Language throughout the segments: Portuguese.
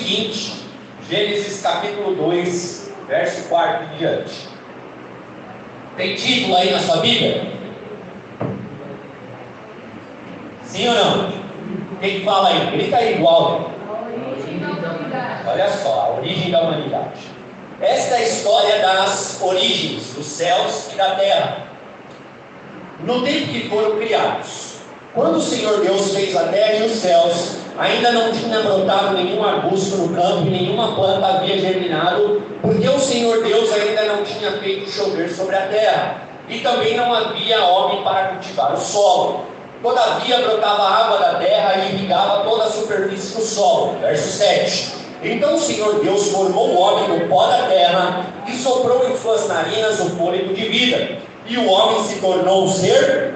seguinte, Gênesis capítulo 2, verso 4 em diante. Tem título aí na sua Bíblia? Sim ou não? Quem fala aí? Grita aí igual. Olha só, a origem da humanidade. Esta é a história das origens dos céus e da terra. No tempo que foram criados, quando o Senhor Deus fez a terra e os céus, ainda não tinha brotado nenhum arbusto no campo e nenhuma planta havia germinado, porque o Senhor Deus ainda não tinha feito chover sobre a terra, e também não havia homem para cultivar o solo. Todavia brotava a água da terra e irrigava toda a superfície do solo. Verso 7. Então o Senhor Deus formou o homem do pó da terra e soprou em suas narinas o fôlego de vida, e o homem se tornou um ser.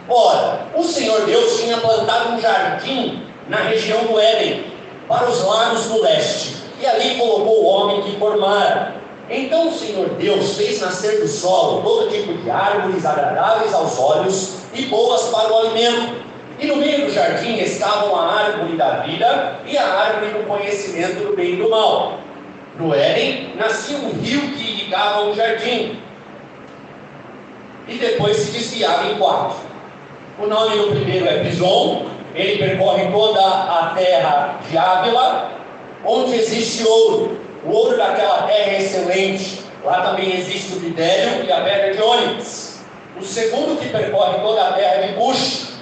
Ora, o Senhor Deus tinha plantado um jardim na região do Éden, para os lados do leste, e ali colocou o homem que formara. Então o Senhor Deus fez nascer do solo todo tipo de árvores agradáveis aos olhos e boas para o alimento. E no meio do jardim estavam a árvore da vida e a árvore do conhecimento do bem e do mal. No Éden nascia um rio que irrigava o jardim, e depois se desviava em quatro. O nome do primeiro é Pison. Ele percorre toda a terra de Ávila, onde existe ouro. O ouro daquela terra é excelente. Lá também existe o bidélio e a pedra de ônix. O segundo que percorre toda a terra é de Cush,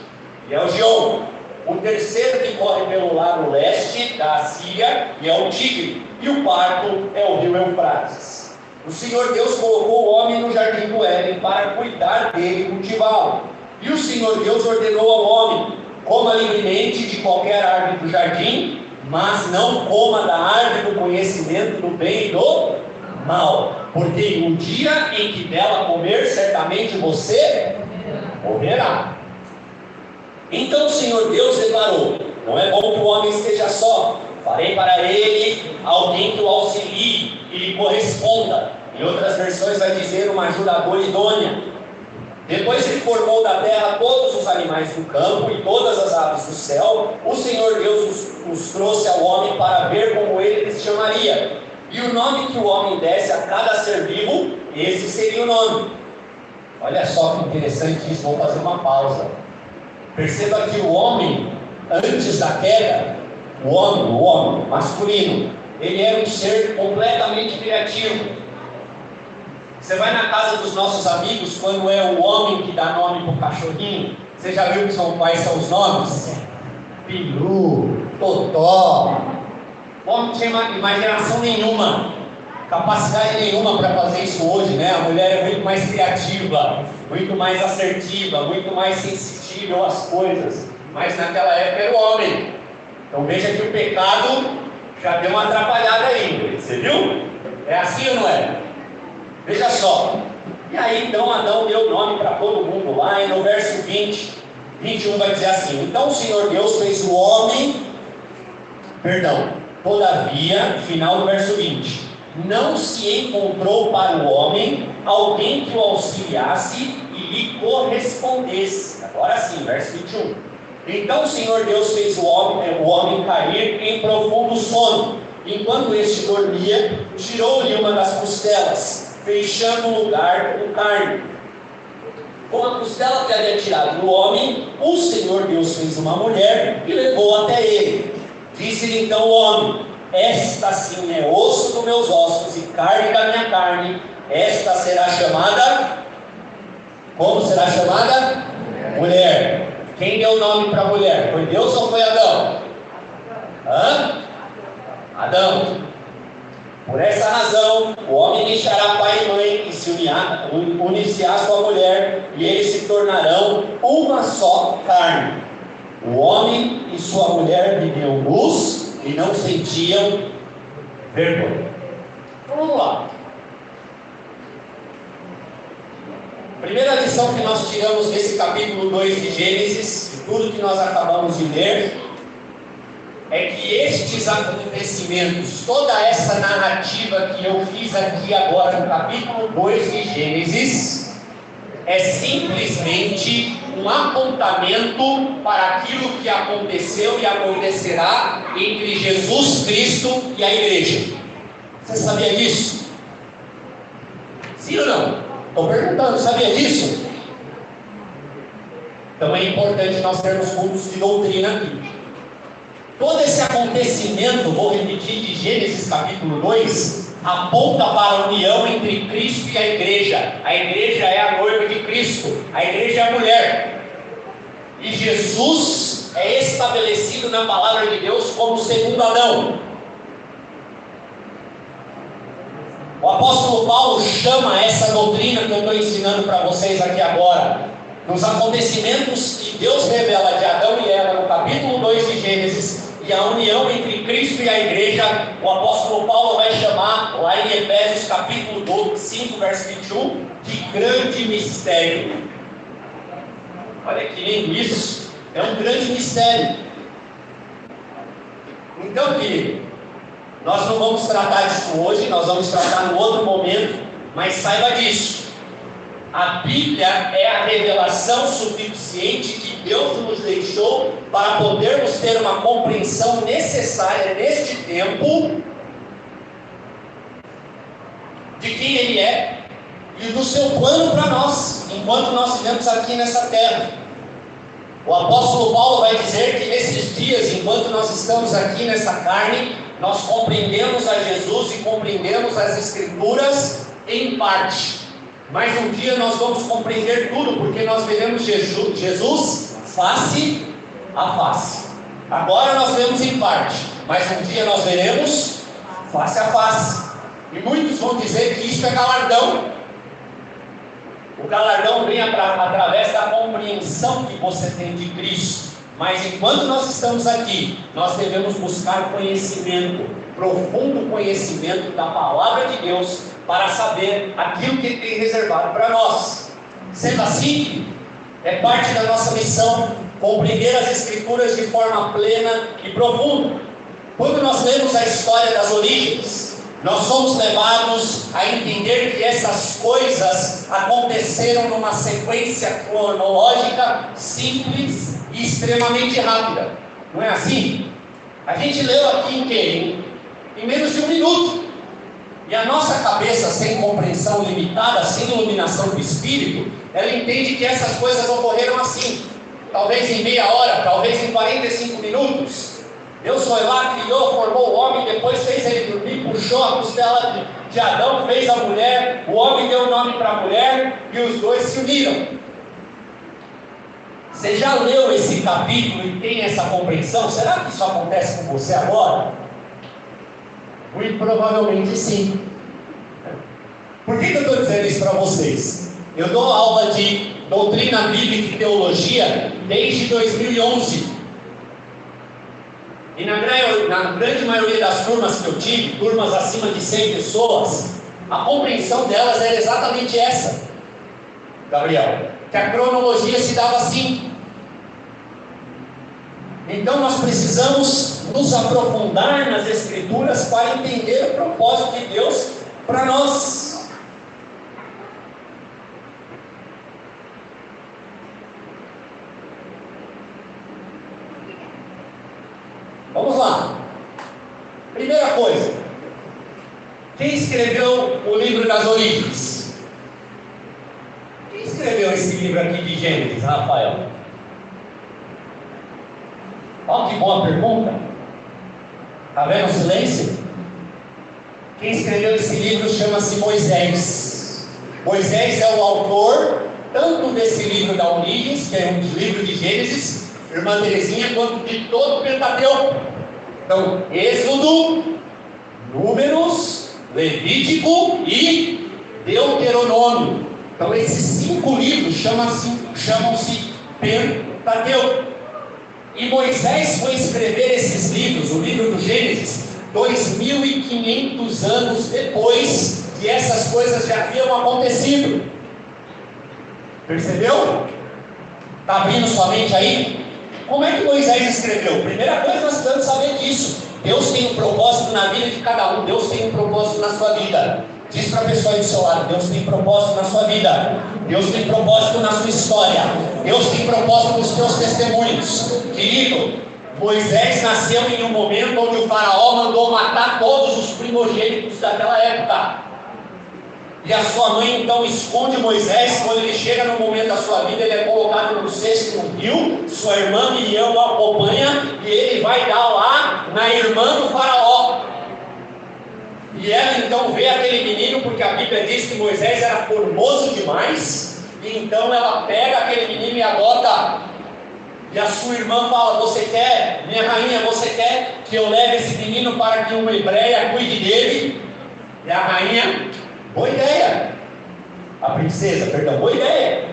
e é o Gion. O terceiro que corre pelo lado leste da Assíria, e é o Tigre. E o quarto é o rio Eufrates. O Senhor Deus colocou o homem no jardim do Éden para cuidar dele e cultivá-lo. E o Senhor Deus ordenou ao homem: coma livremente de qualquer árvore do jardim, mas não coma da árvore do conhecimento do bem e do mal, porque no dia em que dela comer, certamente você morrerá. Então o Senhor Deus declarou: não é bom que o homem esteja só, farei para ele alguém que o auxilie e lhe corresponda. Em outras versões vai dizer uma ajudadora idônea. Depois ele formou da terra todos os animais do campo e todas as aves do céu. O Senhor Deus os trouxe ao homem para ver como ele lhes chamaria. E o nome que o homem desse a cada ser vivo, esse seria o nome. Olha só que interessante isso, vou fazer uma pausa. Perceba que o homem, antes da queda, o homem masculino, ele era um ser completamente criativo. Você vai na casa dos nossos amigos, quando é o homem que dá nome para o cachorrinho, você já viu quais são os nomes? Pilu, Totó. O homem não tinha imaginação nenhuma, capacidade nenhuma para fazer isso hoje, né? A mulher é muito mais criativa, muito mais assertiva, muito mais sensível às coisas. Mas naquela época era o homem. Então veja que o pecado já deu uma atrapalhada aí, você viu? É assim ou não é? Veja só, e aí então Adão deu nome para todo mundo lá, e no verso 21 vai dizer assim: então o Senhor Deus fez o homem, todavia, final do verso 20, não se encontrou para o homem alguém que o auxiliasse e lhe correspondesse. Agora sim, verso 21. Então o Senhor Deus fez o homem cair em profundo sono. Enquanto este dormia, tirou-lhe uma das costelas, fechando o lugar com carne. Com a costela que havia tirado do homem, o Senhor Deus fez uma mulher e levou até ele. Disse-lhe então o homem: esta sim é osso dos meus ossos e carne da minha carne. Esta será chamada... Como será chamada? Mulher. Quem deu o nome para a mulher? Foi Deus ou foi Adão? Adão. Por essa razão, o homem deixará pai e mãe e se unir-se-á à sua mulher, e eles se tornarão uma só carne. O homem e sua mulher viviam nus e não sentiam vergonha. Vamos lá. Primeira lição que nós tiramos desse capítulo 2 de Gênesis, de tudo que nós acabamos de ler, é que estes acontecimentos, toda essa narrativa que eu fiz aqui agora no capítulo 2 de Gênesis, é simplesmente um apontamento para aquilo que aconteceu e acontecerá entre Jesus Cristo e a igreja. Você sabia disso? Sim ou não? Estou perguntando, sabia disso? Então é importante nós termos cultos de doutrina aqui. Todo esse acontecimento, vou repetir, de Gênesis capítulo 2, aponta para a união entre Cristo e a igreja. A igreja é a noiva de Cristo, a igreja é a mulher. E Jesus é estabelecido na palavra de Deus como o segundo Adão. O apóstolo Paulo chama essa doutrina que eu estou ensinando para vocês aqui agora, nos acontecimentos que Deus revela de Adão e Eva no capítulo 2 de Gênesis, e a união entre Cristo e a igreja, o apóstolo Paulo vai chamar, lá em Efésios capítulo 5, verso 21, de grande mistério. Olha que lindo isso, é um grande mistério. Então, querido, nós não vamos tratar disso hoje, nós vamos tratar no outro momento, mas saiba disso. A Bíblia é a revelação suficiente que Deus nos deixou para podermos ter uma compreensão necessária neste tempo de quem Ele é e do seu plano para nós, enquanto nós vivemos aqui nessa terra. O apóstolo Paulo vai dizer que nesses dias, enquanto nós estamos aqui nessa carne, nós compreendemos a Jesus e compreendemos as Escrituras em parte. Mas um dia nós vamos compreender tudo, porque nós veremos Jesus face a face. Agora nós vemos em parte, mas um dia nós veremos face a face. E muitos vão dizer que isso é galardão. O galardão vem através da compreensão que você tem de Cristo. Mas enquanto nós estamos aqui, nós devemos buscar conhecimento, profundo conhecimento da palavra de Deus, para saber aquilo que Ele tem reservado para nós. Sendo assim, é parte da nossa missão compreender as Escrituras de forma plena e profunda. Quando nós lemos a história das origens, nós somos levados a entender que essas coisas aconteceram numa sequência cronológica simples e extremamente rápida. Não é assim? A gente leu aqui em menos de um minuto. E a nossa cabeça, sem compreensão limitada, sem iluminação do Espírito, ela entende que essas coisas ocorreram assim. Talvez em meia hora, talvez em 45 minutos. Deus foi lá, criou, formou o homem, depois fez ele dormir, puxou a costela de Adão, fez a mulher, o homem deu o nome para a mulher e os dois se uniram. Você já leu esse capítulo e tem essa compreensão? Será que isso acontece com você agora? Muito provavelmente sim. Por que eu estou dizendo isso para vocês? Eu dou aula de doutrina bíblica e teologia desde 2011. E na grande maioria das turmas que eu tive, turmas acima de 100 pessoas, a compreensão delas era exatamente essa, Gabriel, que a cronologia se dava assim. Então nós precisamos nos aprofundar nas Escrituras para entender o propósito de Deus para nós. Vamos lá. Primeira coisa, quem escreveu o livro das origens? Quem escreveu esse livro aqui de Gênesis, Rafael? Olha que boa pergunta. Está vendo o silêncio? Quem escreveu esse livro chama-se Moisés. Moisés é o autor tanto desse livro da Origens, que é um livro de Gênesis, irmã Terezinha, quanto de todo o Pentateuco. Então, Êxodo, Números, Levítico e Deuteronômio. Então, esses 5 livros chamam-se Pentateuco. E Moisés foi escrever esses livros, o livro do Gênesis, 2.500 anos depois que essas coisas já haviam acontecido. Percebeu? Está abrindo sua mente aí? Como é que Moisés escreveu? Primeira coisa, nós precisamos saber disso. Deus tem um propósito na vida de cada um. Deus tem um propósito na sua vida. Diz para a pessoa aí do seu lado: Deus tem propósito na sua vida, Deus tem propósito na sua história, Deus tem propósito nos teus testemunhos. Querido, Moisés nasceu em um momento onde o faraó mandou matar todos os primogênitos daquela época. E a sua mãe então esconde Moisés. Quando ele chega no momento da sua vida, ele é colocado no cesto no rio. Sua irmã Miriam o acompanha e ele vai dar lá na irmã do faraó. E ela então vê aquele menino, porque a Bíblia diz que Moisés era formoso demais. E então ela pega aquele menino e adota. E a sua irmã fala: você quer, minha rainha, você quer que eu leve esse menino para que uma hebreia cuide dele? E a rainha: boa ideia. A princesa, perdão, boa ideia.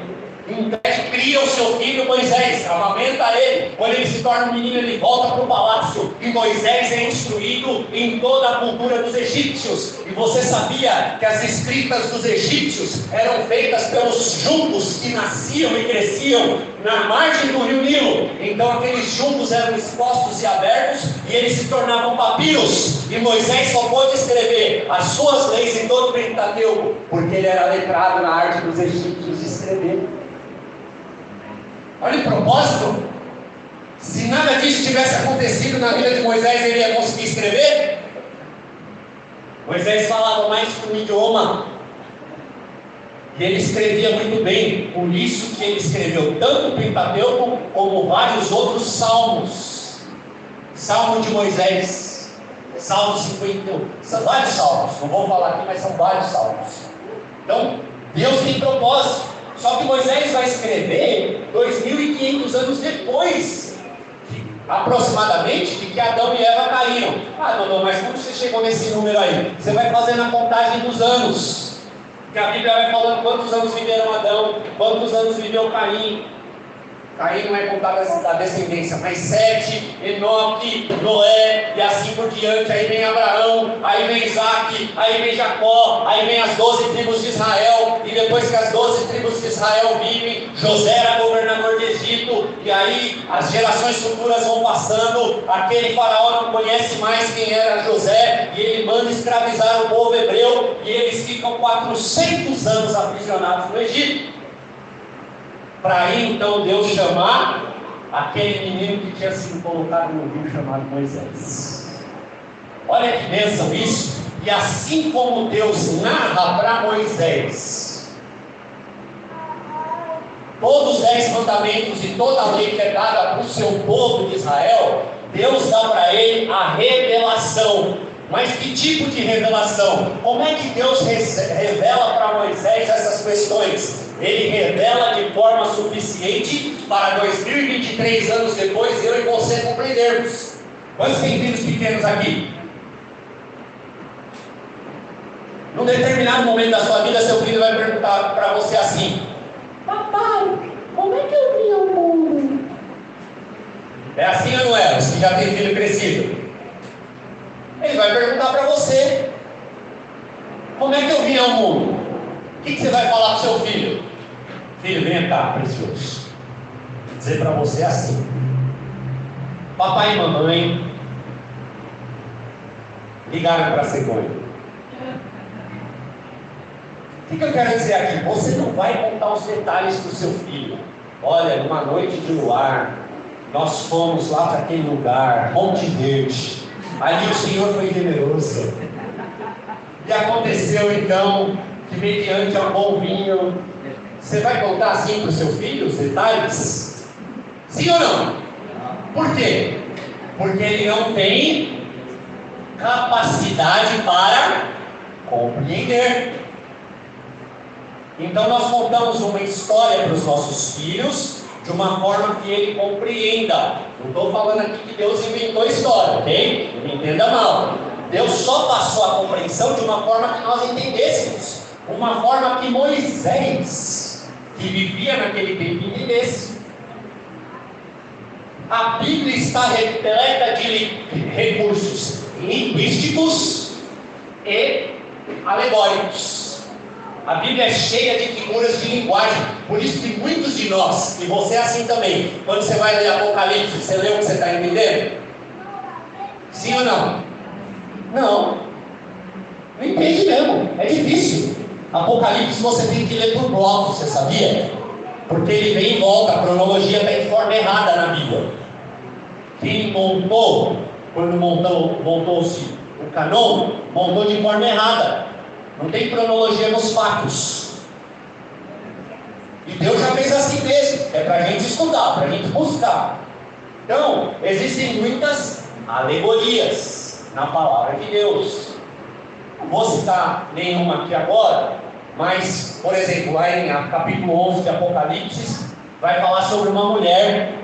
Então cria o seu filho Moisés, amamenta ele. Quando ele se torna um menino, ele volta para o palácio. E Moisés é instruído em toda a cultura dos egípcios. E você sabia que as escritas dos egípcios eram feitas pelos juncos que nasciam e cresciam na margem do rio Nilo? Então aqueles juncos eram expostos e abertos e eles se tornavam papiros. E Moisés só pôde escrever as suas leis em todo o Pentateuco porque ele era letrado na arte dos egípcios de escrever. Olha o propósito. Se nada disso tivesse acontecido na vida de Moisés, ele ia conseguir escrever? Moisés falava mais que um idioma. E ele escrevia muito bem. Por isso que ele escreveu tanto o Pentateuco como vários outros salmos. Salmo de Moisés, Salmo 51. São vários salmos. Não vou falar aqui, mas são vários salmos. Então, Deus tem propósito. Só que Moisés vai escrever 2.500 anos depois, aproximadamente, de que Adão e Eva caíram. Ah, Dodô, mas como você chegou nesse número aí? Você vai fazendo a contagem dos anos. Porque a Bíblia vai falando quantos anos viveram Adão, quantos anos viveu Caim. Caim não é contado da descendência, mas Sete, Enoque, Noé, e assim por diante. Aí vem Abraão, aí vem Isaac, aí vem Jacó, aí vem as 12 tribos de Israel. E depois que as 12 tribos de Israel vivem, José era governador de Egito. E aí as gerações futuras vão passando. Aquele faraó não conhece mais quem era José, e ele manda escravizar o povo hebreu. E eles ficam 400 anos aprisionados no Egito. Para aí então Deus chamar aquele menino que tinha sido colocado no rio chamado Moisés. Olha que bênção isso. E assim como Deus narra para Moisés todos os 10 mandamentos e toda a lei que é dada para o seu povo de Israel, Deus dá para ele a revelação. Mas que tipo de revelação? Como é que Deus revela para Moisés essas questões? Ele revela de forma suficiente para 2023 anos depois eu e você compreendermos. Quantos tem filhos pequenos aqui? Num determinado momento da sua vida, seu filho vai perguntar para você assim: papai, como é que eu vim ao mundo? É assim ou não é? Você já tem filho crescido. Ele vai perguntar para você: como é que eu vim ao mundo? O que você vai falar para o seu filho? Filho, vem cá, precioso. Vou dizer para você assim: papai e mamãe ligaram para a cegonha. O que eu quero dizer aqui? Você não vai contar os detalhes para o seu filho. Olha, numa noite de luar, nós fomos lá para aquele lugar, Monte Verde. Ali o Senhor foi generoso. E aconteceu então que, mediante um bom vinho, você vai contar assim para o seu filho os detalhes? Sim ou não? Por quê? Porque ele não tem capacidade para compreender. Então nós contamos uma história para os nossos filhos de uma forma que ele compreenda. Não estou falando aqui que Deus inventou a história, ok? Não me entenda mal. Deus só passou a compreensão de uma forma que nós entendêssemos. Uma forma que Moisés, que vivia naquele tempo, entendesse. A Bíblia está repleta de recursos linguísticos e alegóricos. A Bíblia é cheia de figuras de linguagem. Por isso que muitos de nós, e você é assim também, quando você vai ler Apocalipse, você lê o que você está entendendo? Sim ou não? Não. Não entende mesmo, é difícil. Apocalipse você tem que ler por blocos, você sabia? Porque ele vem e volta, a cronologia está em forma errada na Bíblia. Quem montou, quando montou-se o canon, montou de forma errada. Não tem cronologia nos fatos. E Deus já fez assim mesmo, é para a gente estudar, para a gente buscar. Então, existem muitas alegorias na palavra de Deus. Não vou citar nenhuma aqui agora, mas, por exemplo, lá em capítulo 11 de Apocalipse, vai falar sobre uma mulher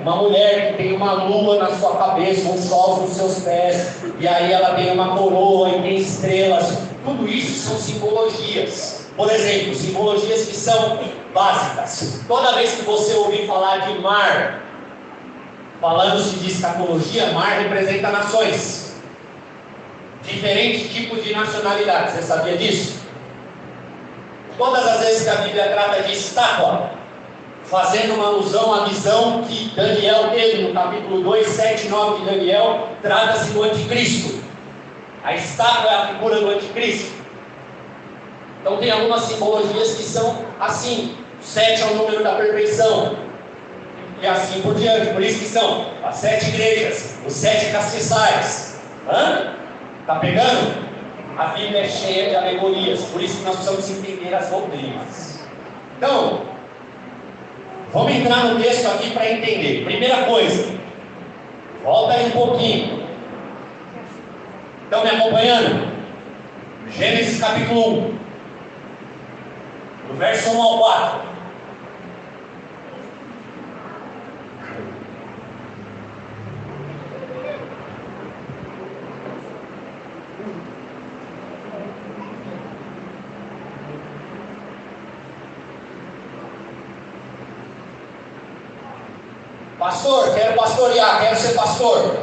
que tem uma lua na sua cabeça, um sol nos seus pés, e aí ela tem uma coroa e tem estrelas. Tudo isso são simbologias. Por exemplo, simbologias que são básicas. Toda vez que você ouvir falar de mar, falando-se de escatologia, mar representa nações. Diferentes tipos de nacionalidades. Você sabia disso? Todas as vezes que a Bíblia trata de estátua, fazendo uma alusão à visão que Daniel teve no capítulo 2, 7 e 9 de Daniel, trata-se do anticristo. A estátua é a figura do anticristo. Então tem algumas simbologias que são assim. 7 é o número da perfeição. E assim por diante. Por isso que são as 7 igrejas, os 7 castiçais. Está pegando? A Bíblia é cheia de alegorias. Por isso que nós precisamos entender as doutrinas. Então, vamos entrar no texto aqui para entender. Primeira coisa, volta aí um pouquinho. Estão me acompanhando? Gênesis capítulo 1, do verso 1 ao 4. Pastor, quero pastorear, quero ser pastor.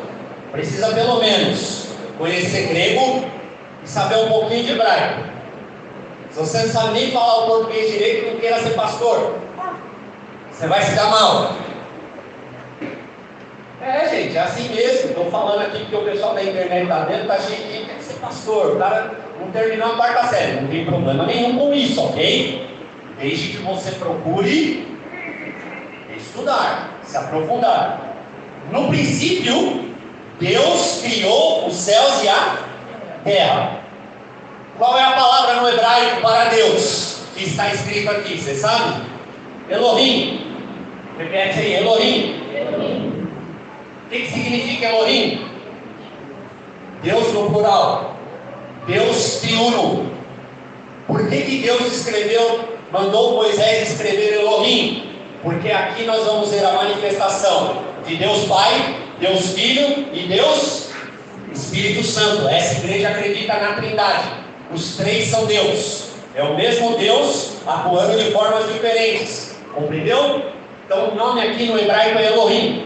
Precisa pelo menos conhecer grego e saber um pouquinho de hebraico. Se você não sabe nem falar o português direito e não queira ser pastor, você vai se dar mal. Gente, é assim mesmo. Estou falando aqui porque o pessoal da internet está dentro, está cheio de quer ser pastor. O cara não terminou a quarta série, não tem problema nenhum com isso, ok? Desde que você procure estudar, se aprofundar. No princípio, Deus criou os céus e a terra. Qual é a palavra no hebraico para Deus que está escrito aqui? Você sabe? Elohim. Repete aí, Elohim. Elohim. O que significa Elohim? Deus no plural. Deus triuno. Por que Deus mandou Moisés escrever Elohim? Porque aqui nós vamos ver a manifestação de Deus Pai, Deus Filho e Deus Espírito Santo. Essa igreja acredita na Trindade. Os três são Deus. É o mesmo Deus atuando de formas diferentes. Compreendeu? Então o nome aqui no hebraico é Elohim.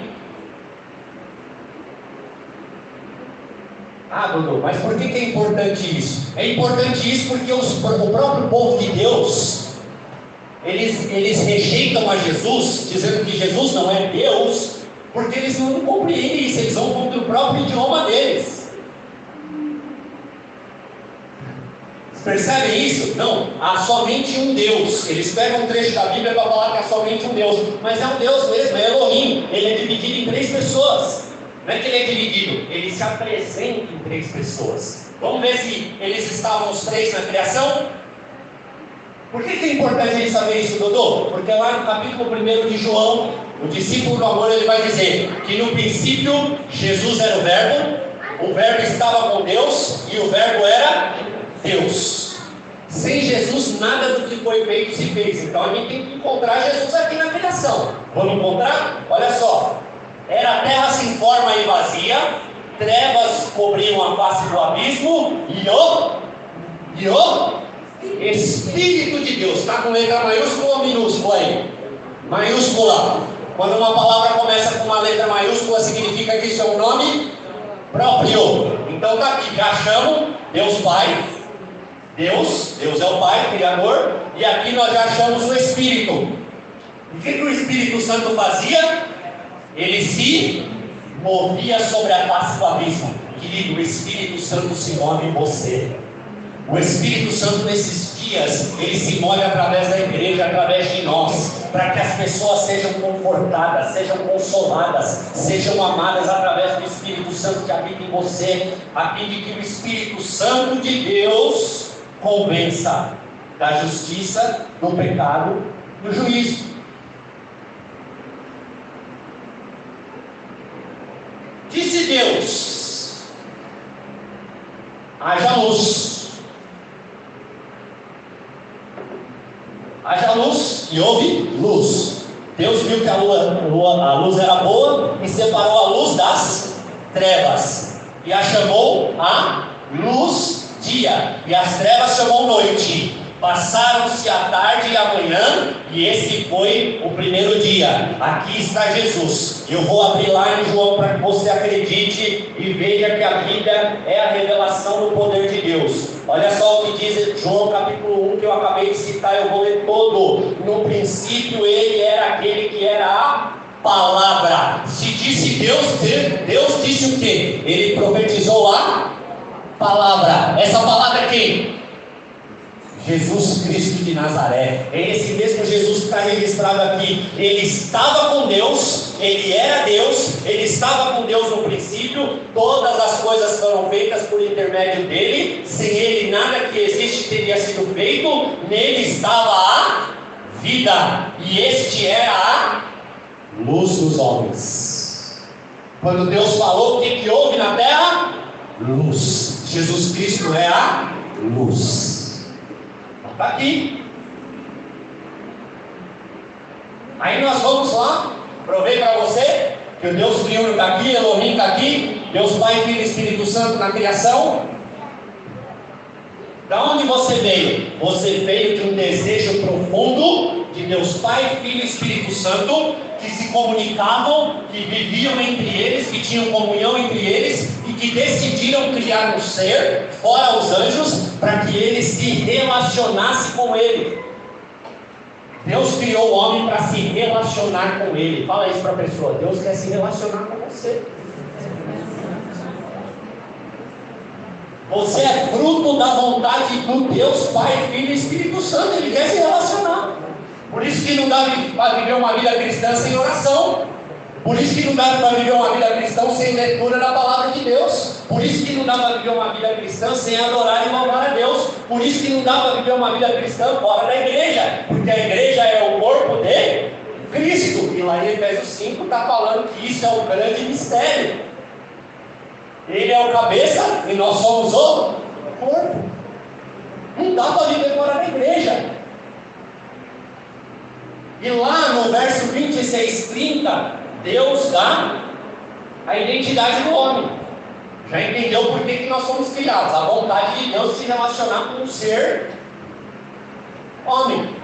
Dudu, mas por que é importante isso? É importante isso porque o próprio povo de Deus, eles rejeitam a Jesus, dizendo que Jesus não é Deus, porque eles não compreendem isso, eles vão contra o próprio idioma deles. Vocês percebem isso? Não, há somente um Deus. Eles pegam um trecho da Bíblia para falar que há somente um Deus, mas é um Deus mesmo, é Elohim. Ele é dividido em 3 pessoas. Não é que ele é dividido, ele se apresenta em 3 pessoas. Vamos ver se eles estavam os 3 na criação? Por que é importante a gente saber isso, Dodô? Porque lá no capítulo 1 de João, o discípulo do amor, ele vai dizer que no princípio Jesus era o verbo estava com Deus e o verbo era Deus. Sem Jesus nada do que foi feito se fez. Então a gente tem que encontrar Jesus aqui na criação. Vamos encontrar? Olha só. Era a terra sem forma e vazia, trevas cobriam a face do abismo e o Espírito de Deus. Está com letra maiúscula ou minúscula aí? Maiúscula. Quando uma palavra começa com uma letra maiúscula, significa que isso é um nome próprio. Então está aqui, já achamos Deus Pai. Deus é o Pai, Criador. E aqui nós já achamos o Espírito. O que o Espírito Santo fazia? Ele se movia sobre a face do abismo. Querido, o Espírito Santo se move em você. O Espírito Santo nesses dias, ele se move através da igreja, através de nós, para que as pessoas sejam confortadas, sejam consoladas, sejam amadas através do Espírito Santo que habita em você, a fim de que o Espírito Santo de Deus convença da justiça, do pecado, do juízo. Disse Deus: haja luz. Haja luz, e houve luz. Deus viu que a luz era boa e separou a luz das trevas, e a chamou a luz dia, e as trevas chamou noite. Passaram-se a tarde e a manhã, e esse foi o primeiro dia. Aqui está Jesus. Eu vou abrir lá em João para que você acredite e veja que a Bíblia é a revelação do poder de Deus. Olha só o que diz João capítulo 1, que eu acabei de citar, eu vou ler todo. No princípio ele era aquele que era a palavra. Se disse Deus, Deus disse o quê? Ele profetizou a palavra. Essa palavra é quem? Jesus Cristo de Nazaré. É esse mesmo Jesus que está registrado aqui. Ele estava com Deus, ele era Deus, ele estava com Deus no princípio. Todas as coisas foram feitas por intermédio dele. Sem ele nada que existe teria sido feito. Nele estava a vida, e este era a luz dos homens. Quando Deus falou, o que houve na terra? Luz. Jesus Cristo é a luz. Está aqui. Aí nós vamos lá. Provei para você que o Deus Triuno está aqui, Elohim está aqui, Deus Pai, Filho e Espírito Santo na criação. Da onde você veio? Você veio de um desejo profundo de Deus Pai, Filho e Espírito Santo, que se comunicavam, que viviam entre eles, que tinham comunhão entre eles, e que decidiram criar um ser, fora os anjos, para que ele se relacionasse com ele. Deus criou o homem para se relacionar com ele. Fala isso para a pessoa: Deus quer se relacionar com você. Você é fruto da vontade do Deus Pai, Filho e Espírito Santo. Ele quer se relacionar. Por isso que não dá para viver uma vida cristã sem oração. Por isso que não dá para viver uma vida cristã sem leitura da palavra de Deus. Por isso que não dá para viver uma vida cristã sem adorar e louvar a Deus. Por isso que não dá para viver uma vida cristã fora da igreja. Porque a igreja é o corpo de Cristo. E lá em Efésios 5 está falando que isso é um grande mistério. Ele é o cabeça e nós somos o corpo. Não dá para viver fora da igreja. E lá no verso 26, 30, Deus dá a identidade do homem. Já entendeu por que nós somos criados? A vontade de Deus se relacionar com um ser homem.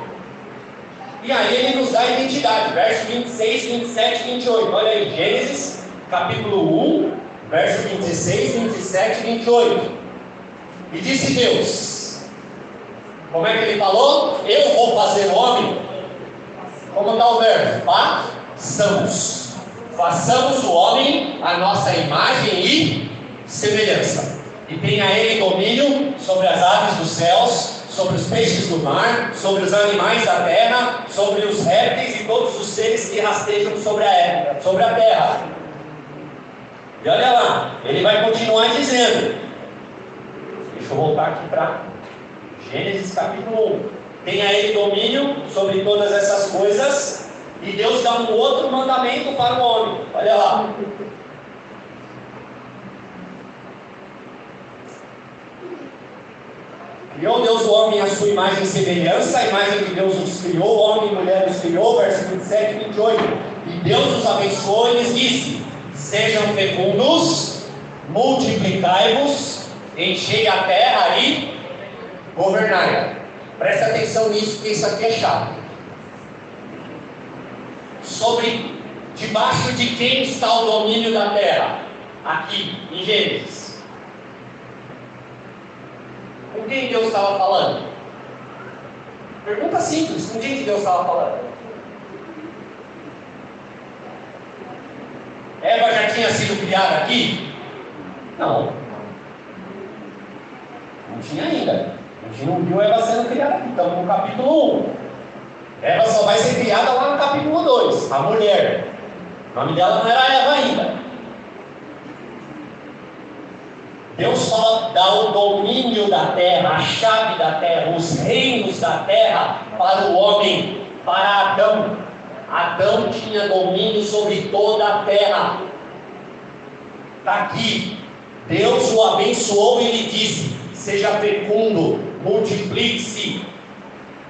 E aí ele nos dá a identidade. Verso 26, 27, 28. Olha aí, Gênesis capítulo 1, verso 26, 27 e 28. E disse Deus, como é que ele falou? Eu vou fazer o homem. Como está o verbo? Façamos o homem a nossa imagem e semelhança. E tenha ele domínio sobre as aves dos céus, sobre os peixes do mar, sobre os animais da terra, sobre os répteis e todos os seres que rastejam sobre a terra. E olha lá, ele vai continuar dizendo. Deixa eu voltar aqui para Gênesis capítulo 1. Tenha ele domínio sobre todas essas coisas. E Deus dá um outro mandamento para o homem. Olha lá. Criou Deus o homem à sua imagem e semelhança. A imagem de Deus os criou, o homem e mulher os criou. Verso 27 e 28. E Deus os abençoou e lhes disse: sejam fecundos, multiplicai-vos, enchei a terra e governai-a. Presta atenção nisso, porque isso aqui é chato. Debaixo de quem está o domínio da terra? Aqui, em Gênesis. Com quem Deus estava falando? Pergunta simples, com quem Deus estava falando? Eva já tinha sido criada aqui? Não. Não tinha ainda. A gente não viu Eva sendo criada aqui. Estamos no capítulo 1. Eva só vai ser criada lá no capítulo 2. A mulher. O nome dela não era Eva ainda. Deus só dá o domínio da terra, a chave da terra, os reinos da terra para o homem, para Adão. Adão tinha domínio sobre toda a terra. Está aqui. Deus o abençoou e lhe disse: seja fecundo, multiplique-se,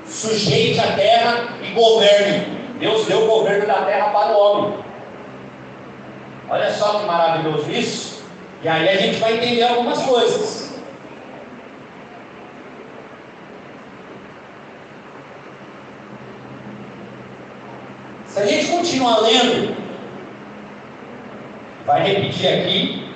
sujeite a terra e governe. Deus deu o governo da terra para o homem. Olha só que maravilhoso isso. E aí a gente vai entender algumas coisas. Se a gente continuar lendo, vai repetir aqui.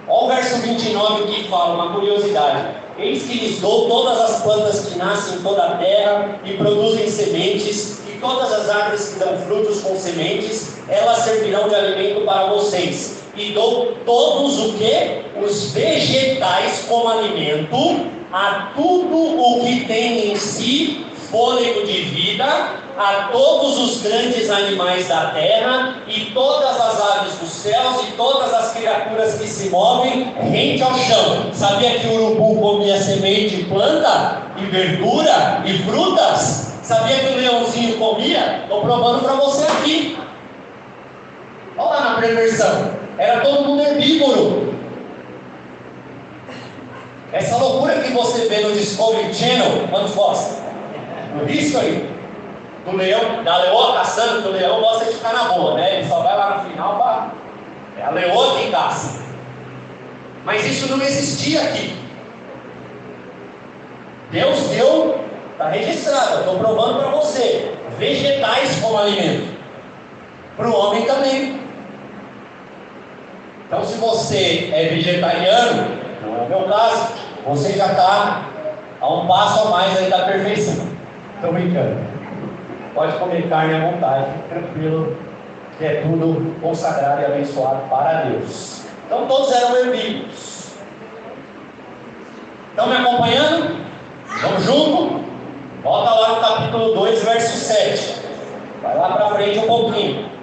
Olha o verso 29 que fala uma curiosidade: eis que lhes dou todas as plantas que nascem em toda a terra e produzem sementes, e todas as árvores que dão frutos com sementes, elas servirão de alimento para vocês. E dou todos o que? Os vegetais como alimento, a tudo o que tem em si fôlego de vida, a todos os grandes animais da terra, e todas as aves dos céus, e todas as criaturas que se movem rente ao chão. Sabia que o urubu comia semente, planta, e verdura, e frutas? Sabia que o leãozinho comia? Estou provando para você aqui. Olha lá na perversão. Era todo mundo herbívoro. Essa loucura que você vê no Discovery Channel, quantos gostam? Não vi isso aí? Do leão, da leoa caçando, que o leão gosta de ficar na boa, né? Ele só vai lá no final para... É a leoa que caça. Mas isso não existia aqui. Deus deu, está registrado, estou provando para você, vegetais como alimento. Para o homem também. Então, se você é vegetariano, não é o meu caso, você já está a um passo a mais aí da perfeição. Estou brincando. Pode comer carne à vontade, tranquilo, que é tudo consagrado e abençoado para Deus. Então, todos eram herbívoros. Estão me acompanhando? Vamos junto? Volta lá no capítulo 2, verso 7. Vai lá para frente um pouquinho.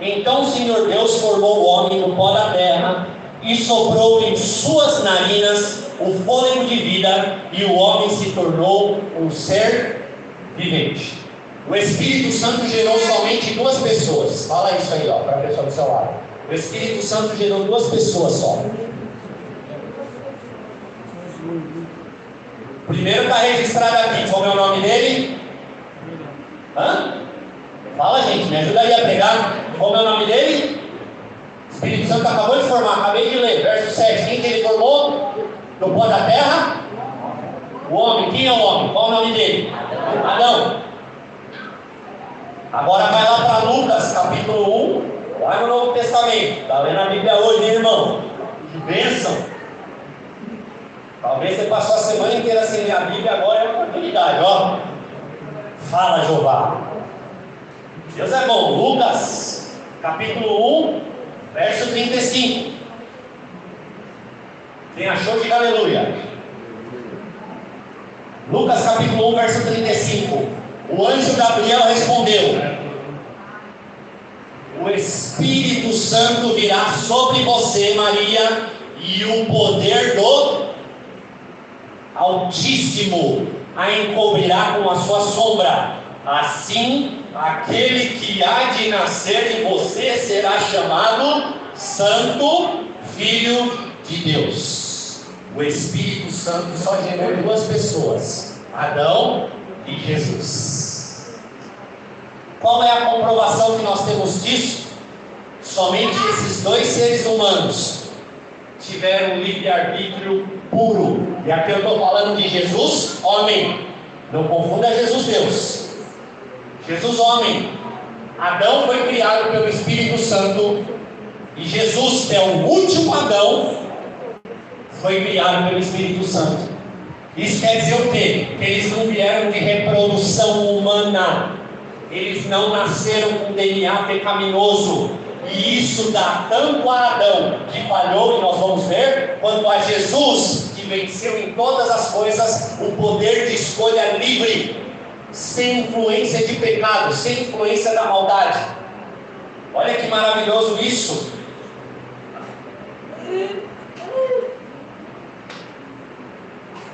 Então o Senhor Deus formou o homem do pó da terra e soprou em suas narinas o fôlego de vida, e o homem se tornou um ser vivente. O Espírito Santo gerou somente duas pessoas. Fala isso aí, para a pessoa do seu lado. O Espírito Santo gerou duas pessoas só. O primeiro está registrado aqui. Qual é o nome dele? Fala, gente, me ajuda aí a pregar. Qual é o nome dele? O Espírito Santo acabou de formar, acabei de ler, verso 7. Quem que ele formou? Do pó da terra? O homem. Quem é o homem? Qual é o nome dele? Adão. Agora vai lá para Lucas, capítulo 1, lá no Novo Testamento. Está lendo a Bíblia hoje, hein, irmão? Que bênção! Talvez você passou a semana inteira sem ler a Bíblia, agora é a oportunidade, ó. Fala, Jeová. Deus é bom. Lucas, capítulo 1, verso 35. Quem achou, diga aleluia. Lucas, capítulo 1, verso 35. O anjo Gabriel respondeu: o Espírito Santo virá sobre você, Maria, e o poder do Altíssimo a encobrirá com a sua sombra. Assim, aquele que há de nascer em você será chamado Santo Filho de Deus. O Espírito Santo só gerou duas pessoas, Adão e Jesus. Qual é a comprovação que nós temos disso? Somente esses dois seres humanos tiveram um livre-arbítrio puro. E aqui eu estou falando de Jesus, homem. Não confunda Jesus, Deus. Jesus, homem. Adão foi criado pelo Espírito Santo, e Jesus, que é o último Adão, foi criado pelo Espírito Santo. Isso quer dizer o quê? Que eles não vieram de reprodução humana. eles não nasceram com DNA pecaminoso. E isso dá tanto a Adão, que falhou, e nós vamos ver, quanto a Jesus, que venceu em todas as coisas, o poder de escolha livre, sem influência de pecado, sem influência da maldade. Olha que maravilhoso isso.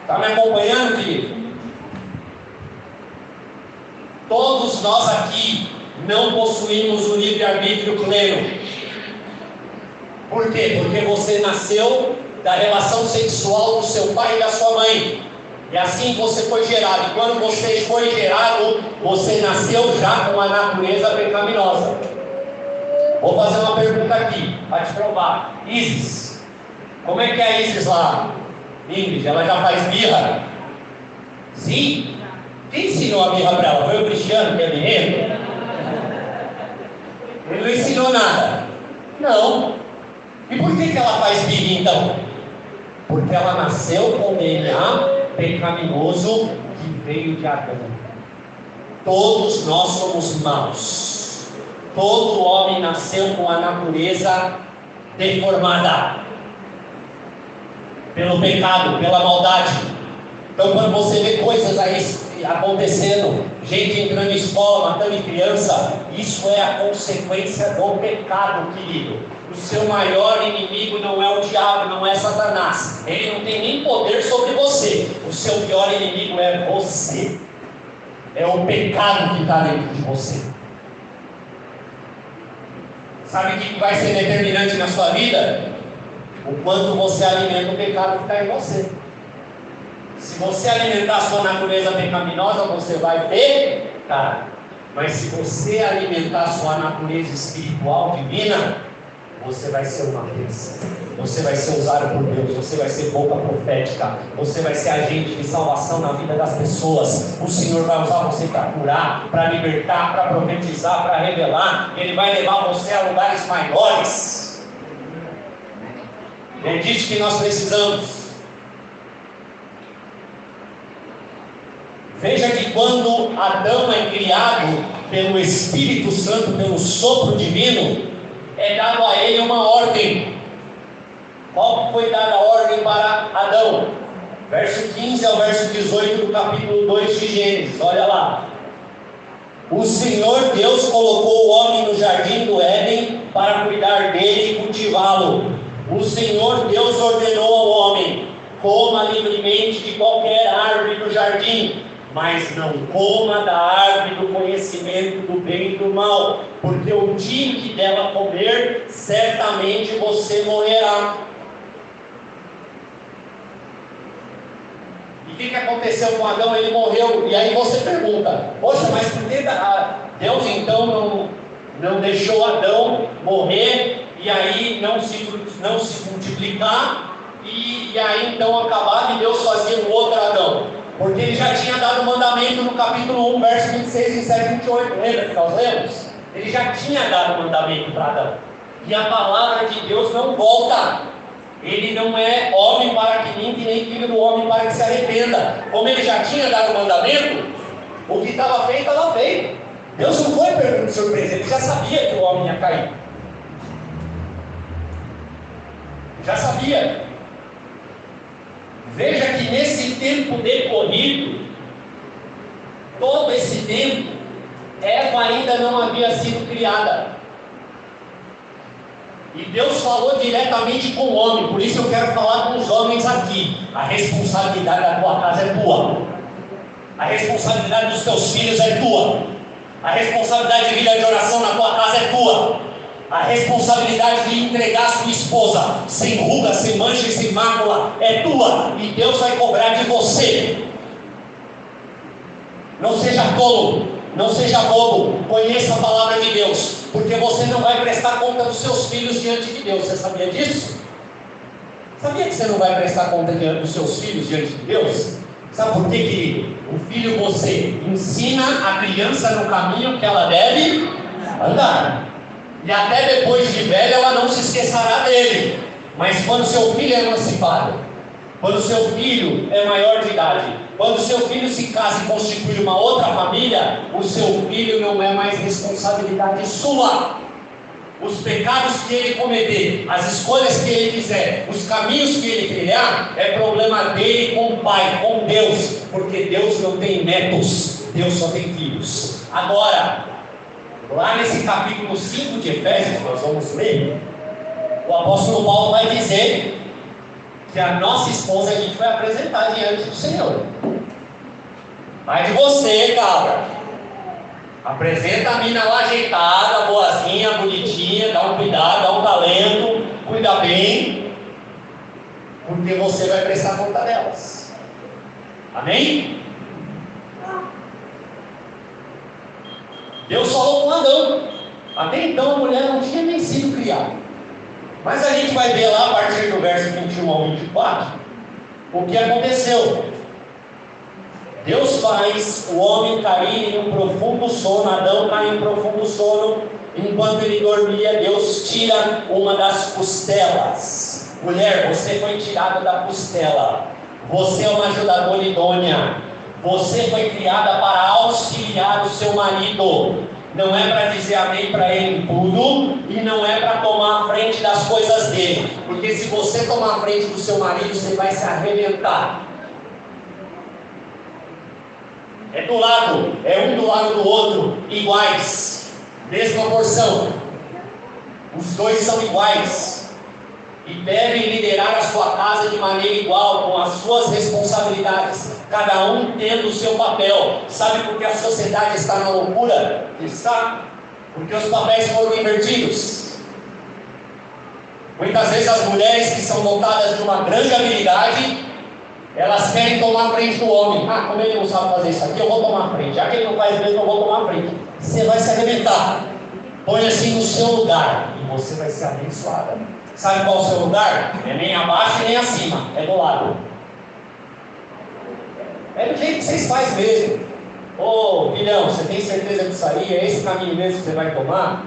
Está me acompanhando, querido? Todos nós aqui não possuímos o livre-arbítrio pleno. Por quê? Porque você nasceu da relação sexual do seu pai e da sua mãe. E assim você foi gerado. E quando você foi gerado, você nasceu já com a natureza pecaminosa. Vou fazer uma pergunta aqui, para te provar. Isis, como é que é a Isis lá? Ingrid, ela já faz birra? Sim? Quem ensinou a birra para ela? Foi o Cristiano, que é birrento? Ele não ensinou nada. Não. E por que ela faz birra então? Porque ela nasceu com DNA pecaminoso que veio de Adão. Todos nós somos maus. Todo homem nasceu com a natureza deformada pelo pecado, pela maldade. Então quando você vê coisas aí acontecendo, gente entrando em escola, matando criança, isso é a consequência do pecado, querido. O seu maior inimigo não é o diabo, não é Satanás. Ele não tem nem poder sobre você. O seu pior inimigo é você. É o pecado que está dentro de você. Sabe o que vai ser determinante na sua vida? O quanto você alimenta o pecado que está em você. Se você alimentar a sua natureza pecaminosa, você vai pecar. Mas se você alimentar a sua natureza espiritual divina, você vai ser uma bênção. Você vai ser usado por Deus. Você vai ser boca profética. Você vai ser agente de salvação na vida das pessoas. O Senhor vai usar você para curar, para libertar, para profetizar, para revelar. Ele vai levar você a lugares maiores. É disso que nós precisamos. Veja que quando Adão é criado pelo Espírito Santo, pelo sopro divino, é dado a ele uma ordem. Qual foi dada a ordem para Adão? Verso 15 ao verso 18 do capítulo 2 de Gênesis. Olha lá. O Senhor Deus colocou o homem no jardim do Éden para cuidar dele e cultivá-lo. O Senhor Deus ordenou ao homem: coma livremente de qualquer árvore do jardim, mas não coma da árvore do conhecimento do bem e do mal, porque o dia que dela comer, certamente você morrerá. E o que aconteceu com Adão? Ele morreu. E aí você pergunta: poxa, mas por que Deus então não deixou Adão morrer e aí não se multiplicar e aí então acabar e Deus fazia um outro Adão? Porque ele já tinha dado o mandamento no capítulo 1, verso 26, 27 e 28. Lembra que nós lemos? Ele já tinha dado o mandamento para Adão. E a palavra de Deus não volta. Ele não é homem para que minta, nem filho do homem para que se arrependa. Como ele já tinha dado o mandamento, o que estava feito, estava feito. Deus não foi pego de surpresa. Ele já sabia que o homem ia cair. Já sabia. Veja que nesse tempo decorrido, todo esse tempo, Eva ainda não havia sido criada. E Deus falou diretamente com o homem. Por isso eu quero falar com os homens aqui. A responsabilidade da tua casa é tua. A responsabilidade dos teus filhos é tua. A responsabilidade de vida de oração na tua casa é tua. A responsabilidade de entregar a sua esposa sem ruga, sem mancha e sem mácula é tua. E Deus vai cobrar de você. Não seja tolo, não seja bobo. Conheça a palavra de Deus, porque você não vai prestar conta dos seus filhos diante de Deus. Você sabia disso? Sabia que você não vai prestar conta dos seus filhos diante de Deus? Sabe por quê, querido? O filho, você ensina a criança no caminho que ela deve andar. E até depois de velha ela não se esquecerá dele. Mas quando seu filho é emancipado, quando seu filho é maior de idade, Quando seu filho se casa e constitui uma outra família, o seu filho não é mais responsabilidade sua. Os pecados que ele cometer, as escolhas que ele fizer, os caminhos que ele trilhar, é problema dele com o Pai, com Deus, porque Deus não tem netos, Deus só tem filhos. Agora, lá nesse capítulo 5 de Efésios, nós vamos ler, o apóstolo Paulo vai dizer que a nossa esposa a gente vai apresentar diante do Senhor. Vai de você, cabra. Apresenta a mina lá ajeitada, boazinha, bonitinha, dá um cuidado, dá um talento, cuida bem, porque você vai prestar conta delas. Amém? Deus falou com Adão. Até então a mulher não tinha nem sido criada. Mas a gente vai ver lá, a partir do verso 21 ao 24, o que aconteceu. Deus faz o homem cair em um profundo sono. Adão cai em um profundo sono. Enquanto ele dormia, Deus tira uma das costelas. Mulher, você foi tirada da costela. Você é uma ajudadora idônea. Você foi criada para auxiliar o seu marido. Não é para dizer amém para ele em tudo, e não é para tomar a frente das coisas dele. Porque se você tomar a frente do seu marido, você vai se arrebentar. É do lado, é um do lado do outro, iguais, mesma porção. Os dois são iguais e devem liderar a sua casa de maneira igual, com as suas responsabilidades, cada um tendo o seu papel. Sabe por que a sociedade está na loucura? Está porque os papéis foram invertidos. Muitas vezes as mulheres que são dotadas de uma grande habilidade, elas querem tomar a frente do homem. Ah, como ele não sabe fazer isso aqui, eu vou tomar a frente. Já que ele não faz mesmo, eu vou tomar a frente. Você vai se arrebentar. Põe assim no seu lugar e você vai ser abençoada. Sabe qual é o seu lugar? É nem abaixo nem acima, é do lado. É do jeito que vocês fazem mesmo. Ô, filhão, você tem certeza disso aí? É esse caminho mesmo que você vai tomar?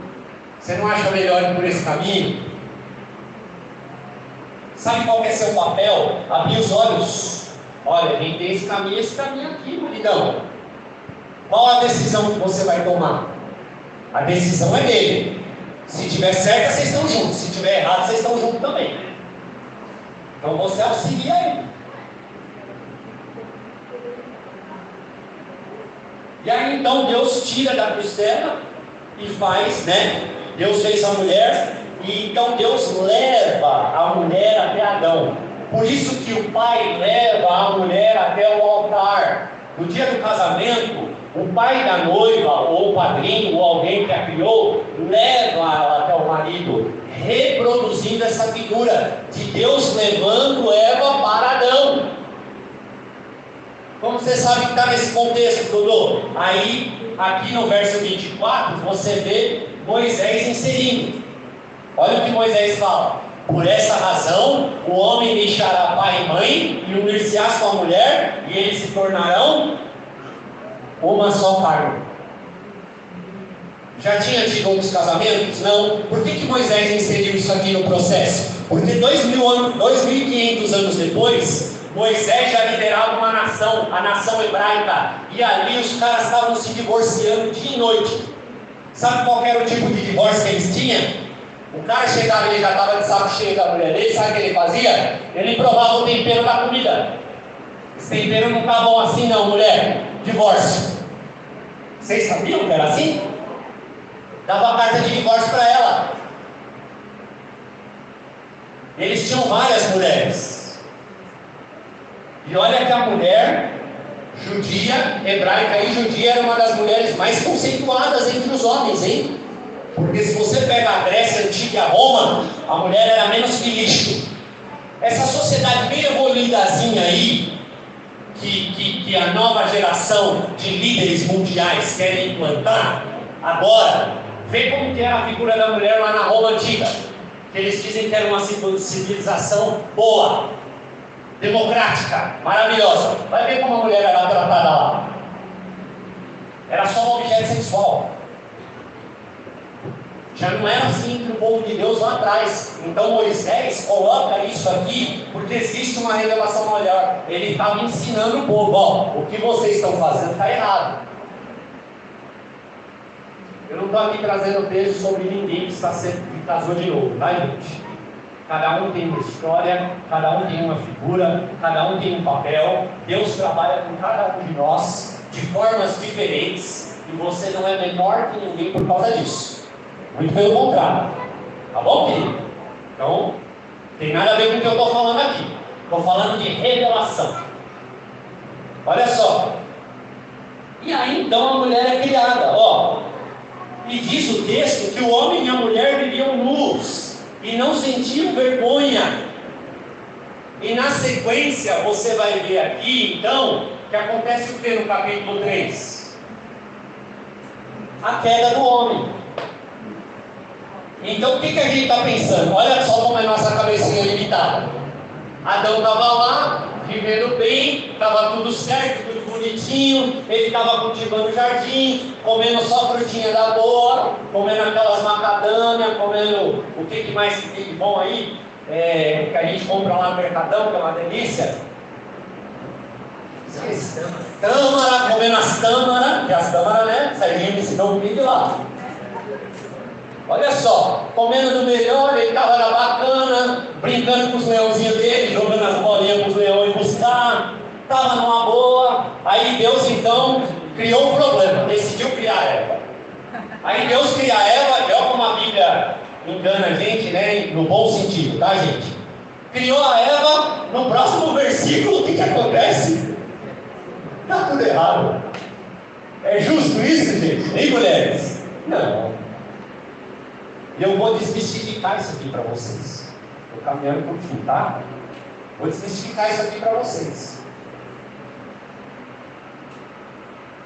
Você não acha melhor ir por esse caminho? Sabe qual que é seu papel? Abrir os olhos. Olha, quem tem esse caminho aqui, maridão. Qual a decisão que você vai tomar? A decisão é dele. Se tiver certo, vocês estão juntos. Se tiver errado, vocês estão juntos também. Então você auxilia ele. E aí então Deus tira da costela e faz, né? Deus fez a mulher. E então Deus leva a mulher até Adão. Por isso que o pai leva a mulher até o altar. No dia do casamento, o pai da noiva, ou o padrinho, ou alguém que a criou, leva ela até o marido, reproduzindo essa figura de Deus levando Eva para Adão. Como você sabe que está nesse contexto, Dodô? Aí, aqui no verso 24, você vê Moisés inserindo. Olha o que Moisés fala: por essa razão, o homem deixará pai e mãe e unir-se-á com a mulher, e eles se tornarão uma só carne. Já tinha tido outros casamentos? Não. Por que Moisés inseriu isso aqui no processo? Porque 2.500 anos depois, Moisés já liderava uma nação, a nação hebraica, e ali os caras estavam se divorciando dia e noite. Sabe qual era o tipo de divórcio que eles tinham? O cara chegava, ele já estava de saco cheio da mulher dele, sabe o que ele fazia? Ele provava o tempero da comida. Esse tempero não está bom assim não, mulher. Divórcio. Vocês sabiam que era assim? Dava a carta de divórcio para ela. Eles tinham várias mulheres. E olha que a mulher judia, hebraica e judia, era uma das mulheres mais conceituadas entre os homens, hein? Porque se você pega a Grécia Antiga e a Roma, a mulher era menos que lixo. Essa sociedade bem evoluídazinha aí, que a nova geração de líderes mundiais querem implantar, agora, vê como que era a figura da mulher lá na Roma Antiga. Que eles dizem que era uma civilização boa, democrática, maravilhosa. Vai ver como a mulher era tratada lá. Era só um objeto sexual. Já não era assim entre o povo de Deus lá atrás. Então Moisés coloca isso aqui porque existe uma revelação maior. Ele estava ensinando o povo: ó, o que vocês estão fazendo está errado. Eu não estou aqui trazendo peso sobre ninguém que casou de novo, tá, gente? Cada um tem uma história, cada um tem uma figura, cada um tem um papel. Deus trabalha com cada um de nós de formas diferentes, e você não é menor que ninguém por causa disso. Muito pelo contrário. Tá bom, querido? Então, tem nada a ver com o que eu estou falando aqui. Estou falando de revelação. Olha só. E aí então a mulher é criada, ó. E diz o texto que o homem e a mulher viviam nus e não sentiam vergonha. E na sequência você vai ver aqui então que acontece o que no capítulo 3? A queda do homem. Então o que a gente está pensando? Olha só como é nossa cabecinha limitada. Adão estava lá, vivendo bem, estava tudo certo, tudo bonitinho, ele estava cultivando o jardim, comendo só frutinha da boa, comendo aquelas macadâmias, comendo o que mais tem de bom aí, que a gente compra lá no Mercadão, que é uma delícia. Tâmara, comendo as tâmaras, que as tâmaras, né? Serginho me ensinou um vídeo lá. Olha só, comendo do melhor, ele estava na bacana, brincando com os leãozinhos dele, jogando as bolinhas para os leões buscar, estava numa boa. Aí Deus então criou um problema, decidiu criar Eva. Aí Deus cria Eva, e olha como a Bíblia engana a gente, né? No bom sentido, tá, gente? Criou a Eva, no próximo versículo, o que acontece? Está tudo errado. É justo isso, gente? Hein, mulheres? Não. E eu vou desmistificar isso aqui para vocês. Estou caminhando por fim, tá? Vou desmistificar isso aqui para vocês.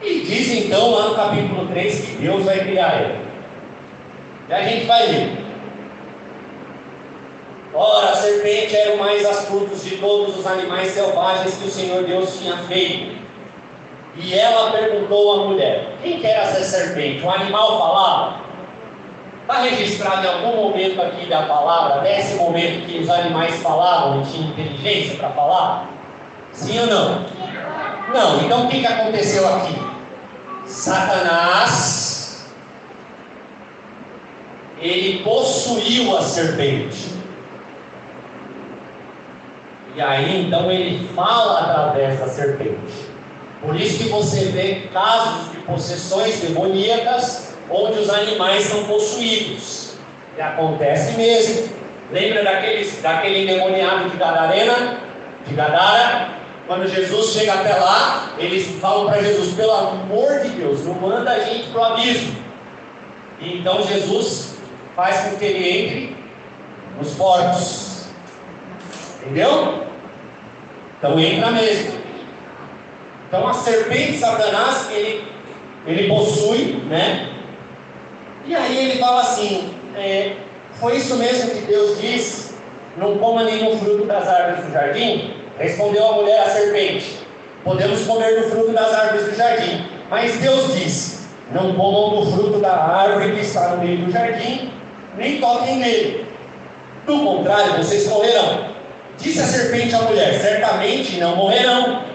E diz então lá no capítulo 3 que Deus vai criar ela. E a gente vai ler. Ora, a serpente era o mais astuto de todos os animais selvagens que o Senhor Deus tinha feito. E ela perguntou à mulher: quem que era essa serpente? Um animal falava? Está registrado em algum momento aqui da palavra, nesse momento que os animais falavam e tinham inteligência para falar? Sim ou não? Não. Então o que aconteceu aqui? Satanás, ele possuiu a serpente. E aí então ele fala através da serpente. Por isso que você vê casos de possessões demoníacas onde os animais são possuídos. E acontece mesmo. Lembra daquele endemoniado de Gadara? Quando Jesus chega até lá, eles falam para Jesus: pelo amor de Deus, não manda a gente para o abismo. E então Jesus faz com que ele entre nos porcos. Entendeu? Então entra mesmo. Então a serpente, Satanás, ele possui, né? E aí ele fala assim: foi isso mesmo que Deus disse, não coma nenhum fruto das árvores do jardim? Respondeu a mulher à serpente: podemos comer do fruto das árvores do jardim. Mas Deus disse: não comam do fruto da árvore que está no meio do jardim, nem toquem nele. Do contrário, vocês morrerão. Disse a serpente à mulher: certamente não morrerão.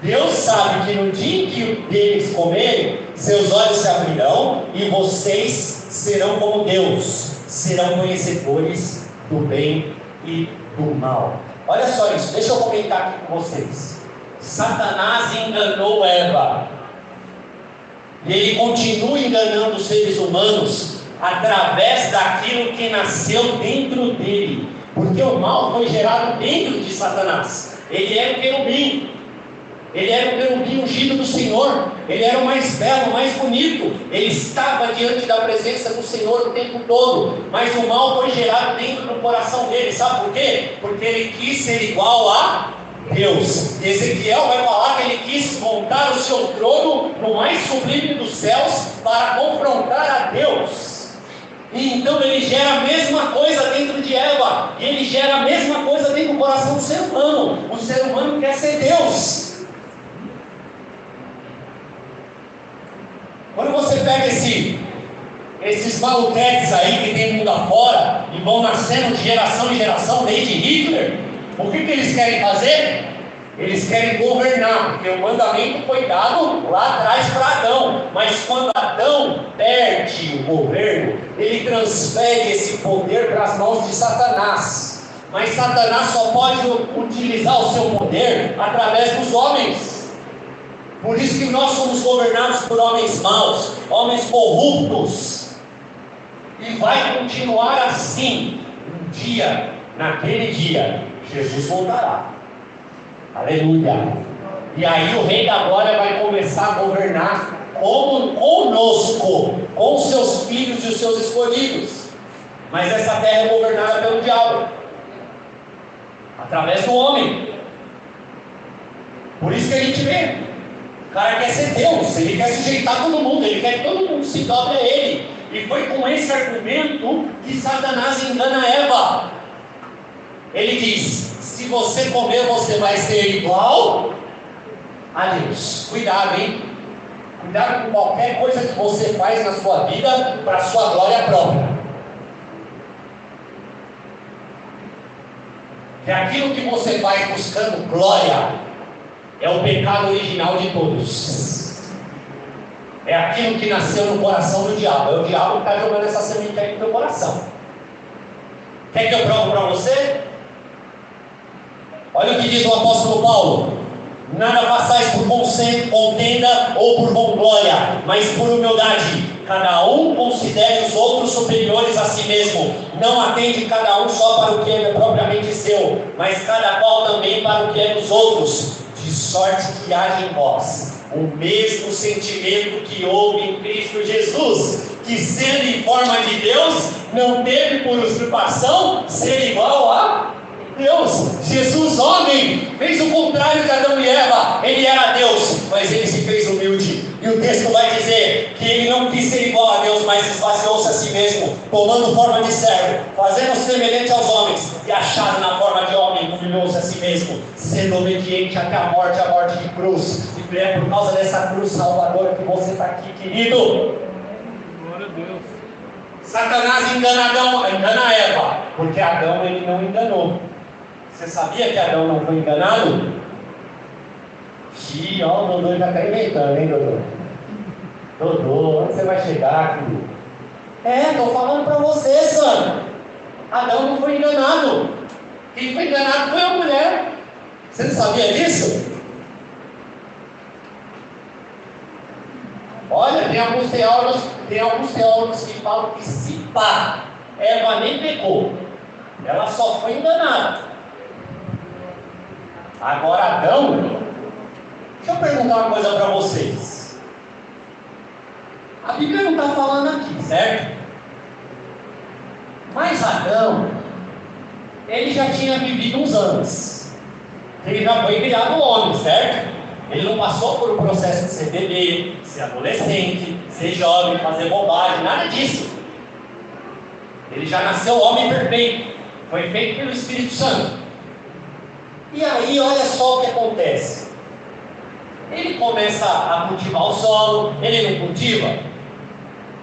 Deus sabe que no dia em que deles comerem, seus olhos se abrirão e vocês serão como Deus, serão conhecedores do bem e do mal. Olha só isso, deixa eu comentar aqui com vocês. Satanás enganou Eva, e ele continua enganando os seres humanos através daquilo que nasceu dentro dele, porque o mal foi gerado dentro de Satanás. Ele era o querubim. Ele era o querubim ungido do Senhor. Ele era o mais belo, o mais bonito. Ele estava diante da presença do Senhor o tempo todo. Mas o mal foi gerado dentro do coração dele. Sabe por quê? Porque ele quis ser igual a Deus. Ezequiel vai falar que ele quis montar o seu trono no mais sublime dos céus para confrontar a Deus. E então ele gera a mesma coisa dentro de Eva. E ele gera a mesma coisa dentro do coração do ser humano. O ser humano quer ser Deus. Quando você pega esses maluquetes aí que tem mundo afora e vão nascendo de geração em geração, desde Hitler, o que eles querem fazer? Eles querem governar, porque o mandamento foi dado lá atrás para Adão, mas quando Adão perde o governo, ele transfere esse poder para as mãos de Satanás. Mas Satanás só pode utilizar o seu poder através dos homens. Por isso que nós somos governados por homens maus, homens corruptos. E vai continuar assim. Um dia, naquele dia, Jesus voltará. Aleluia. E aí o rei da glória vai começar a governar conosco, com os seus filhos e os seus escolhidos. Mas essa terra é governada pelo diabo, através do homem. Por isso que a gente vê, o cara quer ser Deus, ele quer sujeitar todo mundo, ele quer que todo mundo se dobre a ele. E foi com esse argumento que Satanás engana Eva. Ele diz: se você comer, você vai ser igual a Deus. Cuidado, hein? Cuidado com qualquer coisa que você faz na sua vida para a sua glória própria. Que aquilo que você faz buscando glória é o pecado original de todos. É aquilo que nasceu no coração do diabo. É o diabo que está jogando essa semente aí no teu coração. Quer que eu provo para você? Olha o que diz o apóstolo Paulo: nada façais por contenda ou por vanglória, mas por humildade. Cada um considere os outros superiores a si mesmo. Não atende cada um só para o que é propriamente seu, mas cada qual também para o que é dos outros. De sorte que haja em vós o mesmo sentimento que houve em Cristo Jesus, que sendo em forma de Deus, não teve por usurpação ser igual a Deus. Jesus, homem, fez o contrário de Adão e Eva. Ele era Deus, mas ele se fez humilde. E o texto vai dizer que ele não quis ser igual a Deus, mas esvaziou-se a si mesmo, tomando forma de servo, fazendo-se semelhante aos homens, e achado na forma de homem, humilhou-se a si mesmo, sendo obediente até a morte de cruz. E é por causa dessa cruz salvadora que você está aqui, querido. Glória a Deus. Satanás engana Eva, porque Adão ele não enganou. Você sabia que Adão não foi enganado? Ó, o Dodô já está inventando, hein, Dodô? Dodô, onde você vai chegar, filho? Estou falando para você, Sandro. Adão não foi enganado. Quem foi enganado foi a mulher. Você não sabia disso? Olha, tem alguns teólogos que falam que se pá, Eva nem pecou. Ela só foi enganada. Agora Adão... Deixa eu perguntar uma coisa para vocês. A Bíblia não está falando aqui, certo? Mas Adão, ele já tinha vivido uns anos. Ele já foi criado homem, certo? Ele não passou por um processo de ser bebê, ser adolescente, ser jovem, fazer bobagem, nada disso. Ele já nasceu homem perfeito. Foi feito pelo Espírito Santo. E aí, olha só o que acontece. Ele começa a cultivar o solo, ele não cultiva.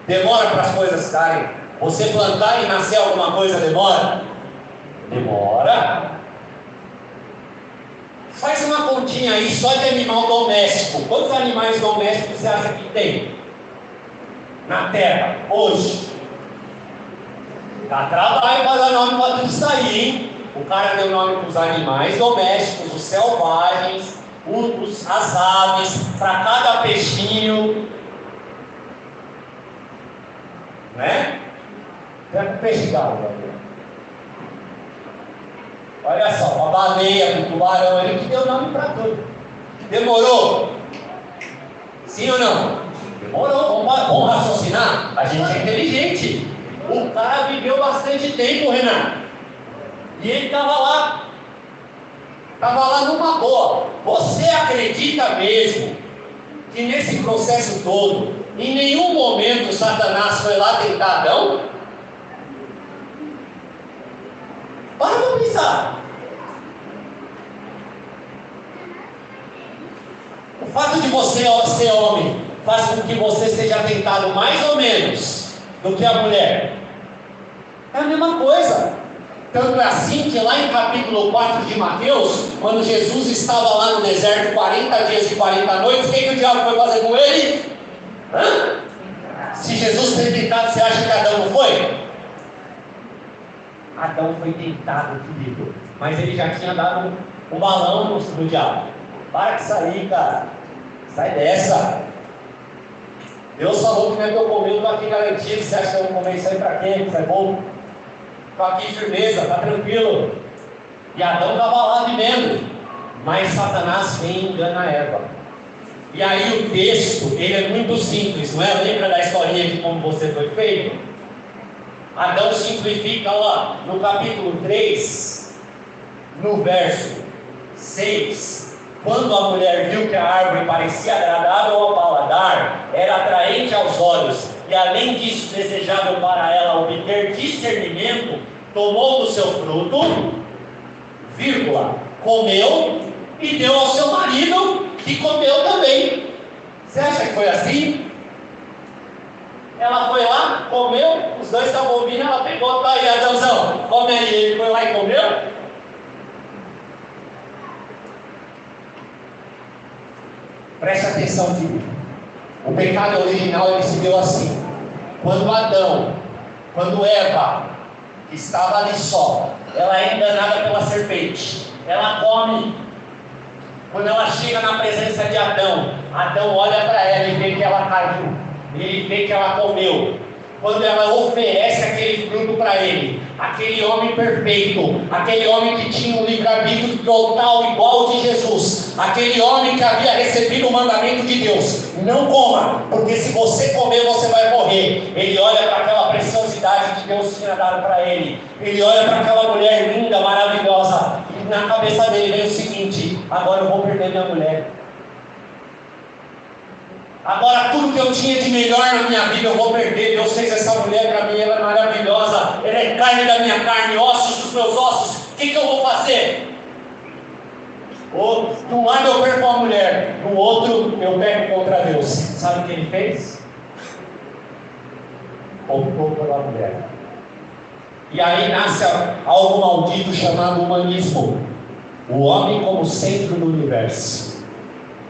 Demora para as coisas estarem. Você plantar e nascer alguma coisa demora? Demora. Faz uma continha aí só de animal doméstico. Quantos animais domésticos você acha que tem na terra hoje? Dá trabalho para dar nome para tudo isso aí, hein? O cara deu nome para os animais domésticos, os selvagens, as aves, para cada peixinho, né? Pega o peixe galo. Olha só, uma baleia, um tubarão, ele que deu nome para tudo. Demorou? Sim ou não? Demorou, vamos raciocinar. A gente é inteligente. O cara viveu bastante tempo, Renato. E ele estava lá numa boa. Você acredita mesmo que nesse processo todo, em nenhum momento Satanás foi lá tentar Adão? Para pensar. O fato de você ser homem faz com que você seja tentado mais ou menos. do que a mulher. É a mesma coisa. Tanto é assim que lá em capítulo 4 de Mateus, quando Jesus estava lá no deserto 40 dias e 40 noites, o que o diabo foi fazer com ele? Se Jesus foi tentado, você acha que Adão não foi? Adão foi tentado, querido, mas ele já tinha dado um balão no diabo. Para de sair, cara. Sai dessa. Deus falou que não é que eu comi, eu estou aqui garantido. Você acha que eu vou comer isso aí para quê? Isso é bom? Estou aqui firmeza, está tranquilo. E Adão estava lá vivendo, mas Satanás vem e engana Eva. E aí o texto, ele é muito simples, não é? Lembra da historinha de como você foi feito? Adão simplifica lá, no capítulo 3, no verso 6. Quando a mulher viu que a árvore parecia agradável ao paladar, era atraente aos olhos, e além disso desejável para ela obter discernimento, tomou do seu fruto, vírgula, comeu e deu ao seu marido, que comeu também. Você acha que foi assim? Ela foi lá, comeu, os dois estavam ouvindo, ela pegou, tá aí, Adãozão, come aí, ele foi lá e comeu. Preste atenção, filho. O pecado original ele se deu assim. Quando Adão, quando Eva estava ali só, ela é enganada pela serpente. Ela come. Quando ela chega na presença de Adão, Adão olha para ela e vê que ela caiu. Ele vê que ela comeu. Quando ela oferece aquele fruto para ele, aquele homem perfeito, aquele homem que tinha um livre-arbítrio total igual ao de Jesus, aquele homem que havia recebido o mandamento de Deus: não coma, porque se você comer você vai morrer. Ele olha para aquela preciosidade que Deus tinha dado para ele, ele olha para aquela mulher linda, maravilhosa, e na cabeça dele vem o seguinte: agora eu vou perder minha mulher. Agora tudo que eu tinha de melhor na minha vida eu vou perder. Deus fez essa mulher para mim, ela é maravilhosa, ela é carne da minha carne, ossos dos meus ossos. O que eu vou fazer? De um lado eu perco a mulher, do outro eu pego contra Deus. Sabe o que ele fez? Optou pela mulher. E aí nasce algo maldito chamado humanismo. O homem como centro do universo.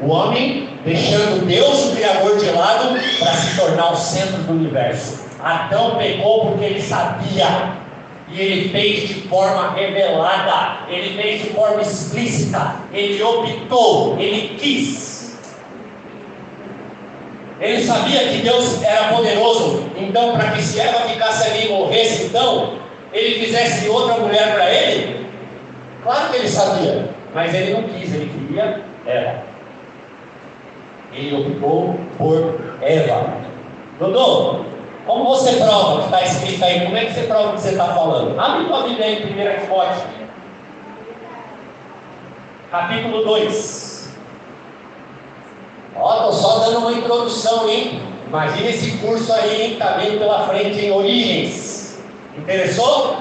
O homem deixando Deus, o Criador, de lado para se tornar o centro do universo. Adão pecou porque ele sabia, e ele fez de forma revelada, ele fez de forma explícita, ele optou, ele quis. Ele sabia que Deus era poderoso, então para que se Eva ficasse ali e morresse, então ele fizesse outra mulher para ele. Claro que ele sabia, mas ele não quis, ele queria Eva. Ele optou por Eva. Dodô, como você prova que está escrito aí? Como é que você prova o que você está falando? Abre tua Bíblia aí em 1 Timóteo, capítulo 2. Ó, estou só dando uma introdução, hein? Imagina esse curso aí, hein? Está vindo pela frente em Origens. Interessou?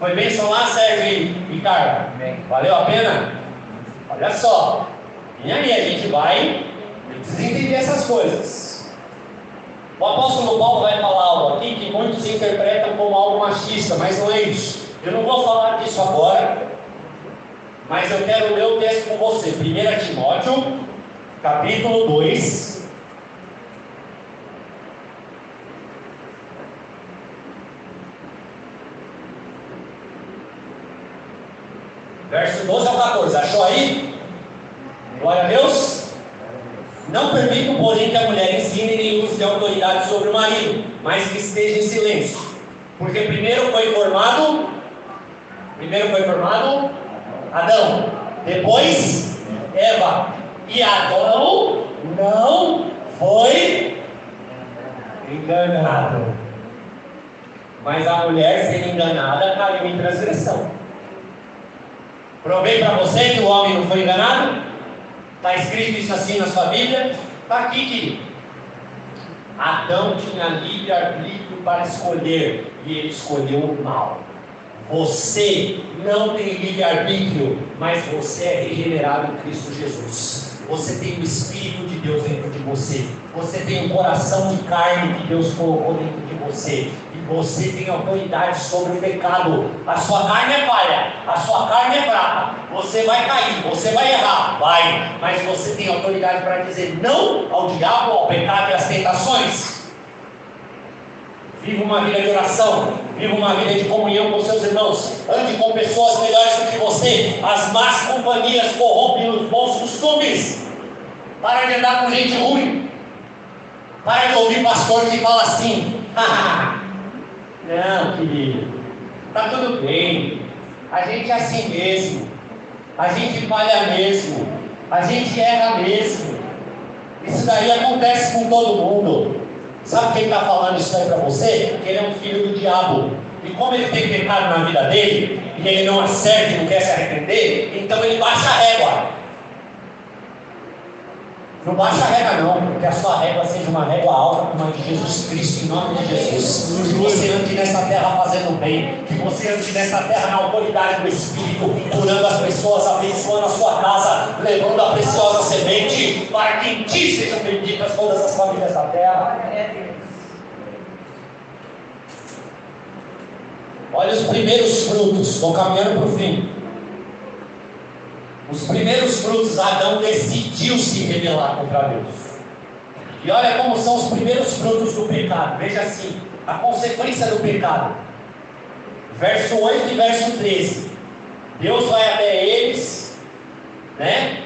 Foi bênção lá, Sérgio e Carla? Valeu a pena? Olha só. E aí, a gente vai... precisa entender essas coisas. O apóstolo Paulo vai falar algo aqui que muitos interpretam como algo machista, mas não é isso. Eu não vou falar disso agora, mas eu quero ler o texto com você. 1 Timóteo, capítulo 2. Verso 12 ao 14. Achou aí? Glória a Deus. Não permito, porém, que a mulher ensine nem use de autoridade sobre o marido, mas que esteja em silêncio. Porque primeiro foi formado Adão, depois Eva. E Adão não foi enganado. Mas a mulher, sendo enganada, caiu em transgressão. Provei para você que o homem não foi enganado? Está escrito isso assim na sua Bíblia? Está aqui, querido. Adão tinha livre-arbítrio para escolher, e ele escolheu o mal. Você não tem livre-arbítrio, mas você é regenerado em Cristo Jesus. Você tem o Espírito de Deus dentro de você. Você tem o coração de carne que Deus colocou dentro de você. E você tem autoridade sobre o pecado. A sua carne é falha, a sua carne é fraca. Você vai cair, você vai errar, vai. Mas você tem autoridade para dizer não ao diabo, ao pecado e às tentações. Viva uma vida de oração, viva uma vida de comunhão com seus irmãos, ande com pessoas melhores do que você. As más companhias corrompem os bons costumes. Para de andar com gente ruim. Para de ouvir pastor que fala assim: não, querido, está tudo bem, a gente é assim mesmo, a gente falha mesmo, a gente erra mesmo. Isso daí acontece com todo mundo. Sabe quem está falando isso aí para você? Que ele é um filho do diabo. E como ele tem pecado na vida dele, e ele não acerta e não quer se arrepender, então ele baixa a régua. Não baixa a régua não, que a sua régua seja uma régua alta como a de Jesus Cristo, em nome de Jesus. Que você ande nessa terra fazendo bem, que você ande nessa terra na autoridade do Espírito, curando as pessoas, abençoando a sua casa, levando a preciosa semente, para que em ti sejam benditas todas as famílias da terra. Olha os primeiros frutos, estou caminhando para o fim. Os primeiros frutos, Adão decidiu se rebelar contra Deus. E olha como são os primeiros frutos do pecado. Veja assim, a consequência do pecado. Verso 8 e verso 13. Deus vai até eles, né?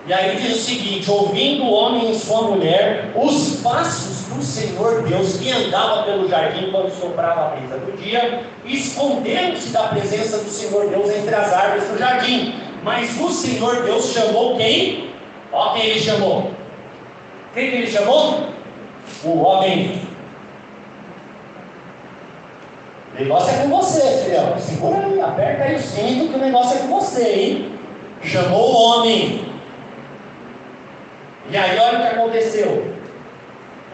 E aí diz o seguinte: ouvindo o homem e sua mulher os passos do Senhor Deus que andava pelo jardim quando soprava a brisa do dia, esconderam-se da presença do Senhor Deus entre as árvores do jardim. Mas o Senhor Deus chamou quem? Ó quem ele chamou. Quem que ele chamou? O homem. O negócio é com você, filhão. Segura aí, aperta aí o cinto que o negócio é com você, hein? Chamou o homem. E aí olha o que aconteceu.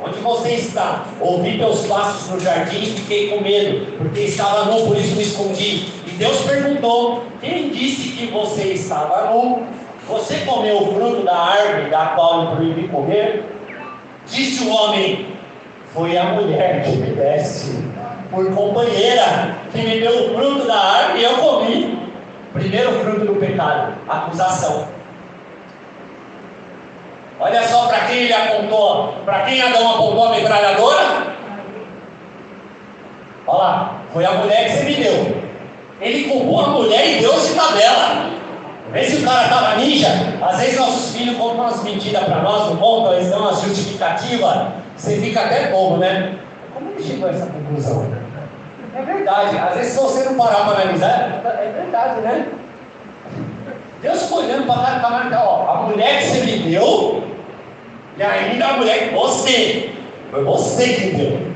Onde você está? Ouvi teus passos no jardim e fiquei com medo, porque estava nu, por isso me escondi. E Deus perguntou: quem disse que você estava nu? Você comeu o fruto da árvore da qual eu proibi comer? Disse o homem: foi a mulher que me deste por companheira, que me deu o fruto da árvore e eu comi. Primeiro fruto do pecado, acusação. Olha só para quem ele apontou. Para quem Adão apontou a metralhadora? Olha lá, foi a mulher que você me deu. Ele culpou a mulher e deu de tabela. Vê se o cara estava ninja. Às vezes nossos filhos contam umas mentiras para nós, não contam, eles dão uma justificativa. Você fica até bobo, né? Como ele chegou a essa conclusão? É verdade, às vezes se você não parar para analisar, é verdade, né? Deus ficou olhando para cá, ó, a mulher que você me deu, e ainda a mulher que você, foi você que deu.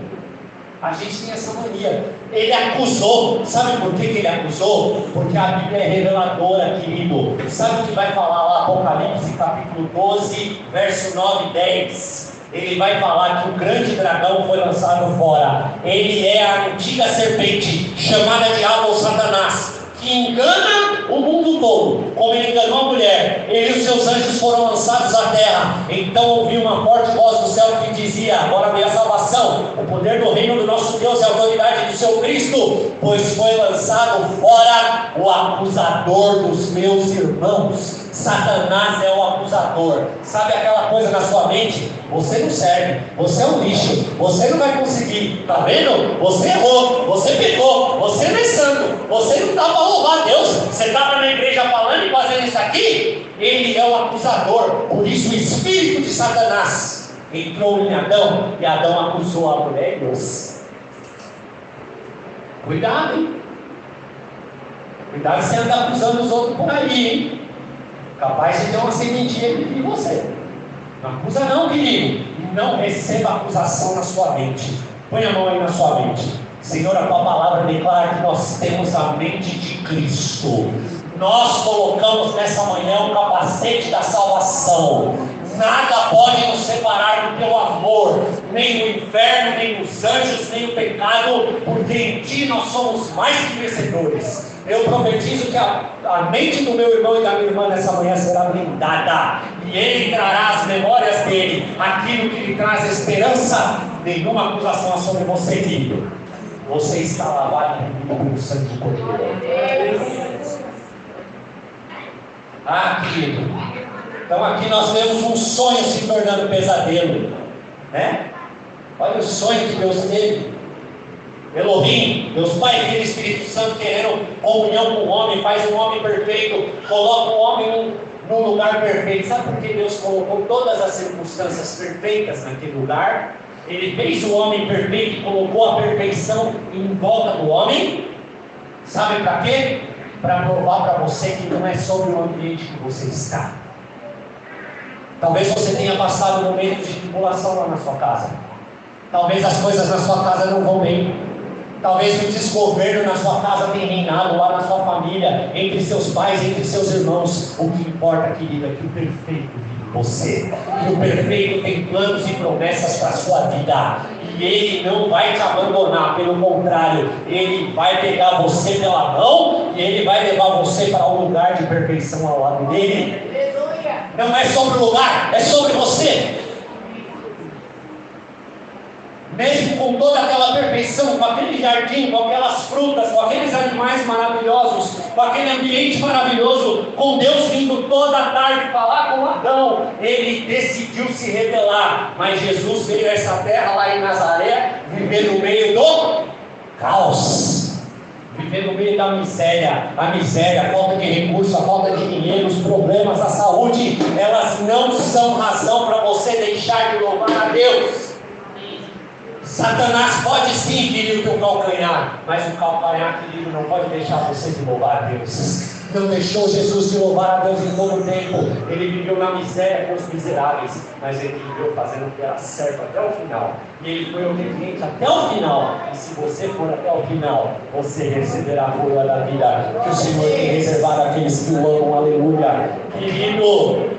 A gente tem essa mania. Ele acusou. Sabe por que ele acusou? Porque a Bíblia é reveladora, querido. Sabe o que vai falar lá, Apocalipse capítulo 12, verso 9 e 10? Ele vai falar que o grande dragão foi lançado fora. Ele é a antiga serpente, chamada Diabo ou Satanás, que engana o mundo todo, como ele enganou a mulher. Ele e os seus anjos foram lançados à terra. Então ouvi uma forte voz do céu que dizia: agora veio a salvação, o poder do reino do nosso Deus e a autoridade do seu Cristo, pois foi lançado fora o acusador dos meus irmãos. Satanás é o acusador. Sabe aquela coisa na sua mente? Você não serve, você é um lixo, você não vai conseguir, tá vendo? Você errou, você pecou, você não é santo, você não estava a louvar a Deus, você estava na igreja falando e fazendo isso aqui. Ele é o acusador. Por isso o espírito de Satanás entrou em Adão, e Adão acusou a mulher e Deus. Cuidado, hein? Cuidado se você anda acusando os outros por aí, hein? Capaz de ter uma sementinha em você. Não acusa não, querido. Não receba acusação na sua mente. Põe a mão aí na sua mente. Senhor, a tua palavra declara que nós temos a mente de Cristo. Nós colocamos nessa manhã o capacete da salvação. Nada pode nos separar do teu amor, nem o inferno, nem os anjos, nem o pecado, porque em ti nós somos mais que vencedores. Eu profetizo que a mente do meu irmão e da minha irmã nessa manhã será blindada, e ele trará as memórias dele, aquilo que lhe traz esperança. Nenhuma acusação sobre você, querido. Você está lavado e remido pelo sangue do Cordeiro. Querido. Então aqui nós vemos um sonho se tornando pesadelo, né? Olha o sonho que Deus teve. Elohim, Deus Pai, Filho e Espírito Santo, querendo comunhão com o homem, faz um homem perfeito, coloca o homem num lugar perfeito. Sabe por que Deus colocou todas as circunstâncias perfeitas naquele lugar? Ele fez o homem perfeito e colocou a perfeição em volta do homem. Sabe para quê? Para provar para você que não é sobre o ambiente que você está. Talvez você tenha passado momentos de tribulação lá na sua casa. Talvez as coisas na sua casa não vão bem. Talvez o desgoverno na sua casa tenha reinado lá na sua família, entre seus pais, entre seus irmãos. O que importa, querido, é que o perfeito vive em você. Que o perfeito tem planos e promessas para a sua vida. E Ele não vai te abandonar, pelo contrário, Ele vai pegar você pela mão e Ele vai levar você para um lugar de perfeição ao lado dEle. Não é sobre o lugar, é sobre você. Mesmo com toda aquela perfeição, com aquele jardim, com aquelas frutas, com aqueles animais maravilhosos, com aquele ambiente maravilhoso, com Deus vindo toda a tarde falar com Adão, ele decidiu se revelar. Mas Jesus veio a essa terra lá em Nazaré, viver no meio do caos, viver no meio da miséria. A miséria, a falta de recursos, a falta de dinheiro, os problemas, a saúde, elas não são razão para você deixar de louvar a Deus. Satanás pode sim ferir o teu calcanhar, mas o calcanhar, querido, não pode deixar você de louvar a Deus. Não deixou Jesus de louvar a Deus em todo o tempo. Ele viveu na miséria com os miseráveis, mas ele viveu fazendo o que era certo até o final. E ele foi obediente até o final. E se você for até o final, você receberá a coroa da vida que o Senhor tem reservado àqueles que o amam. Aleluia. Querido,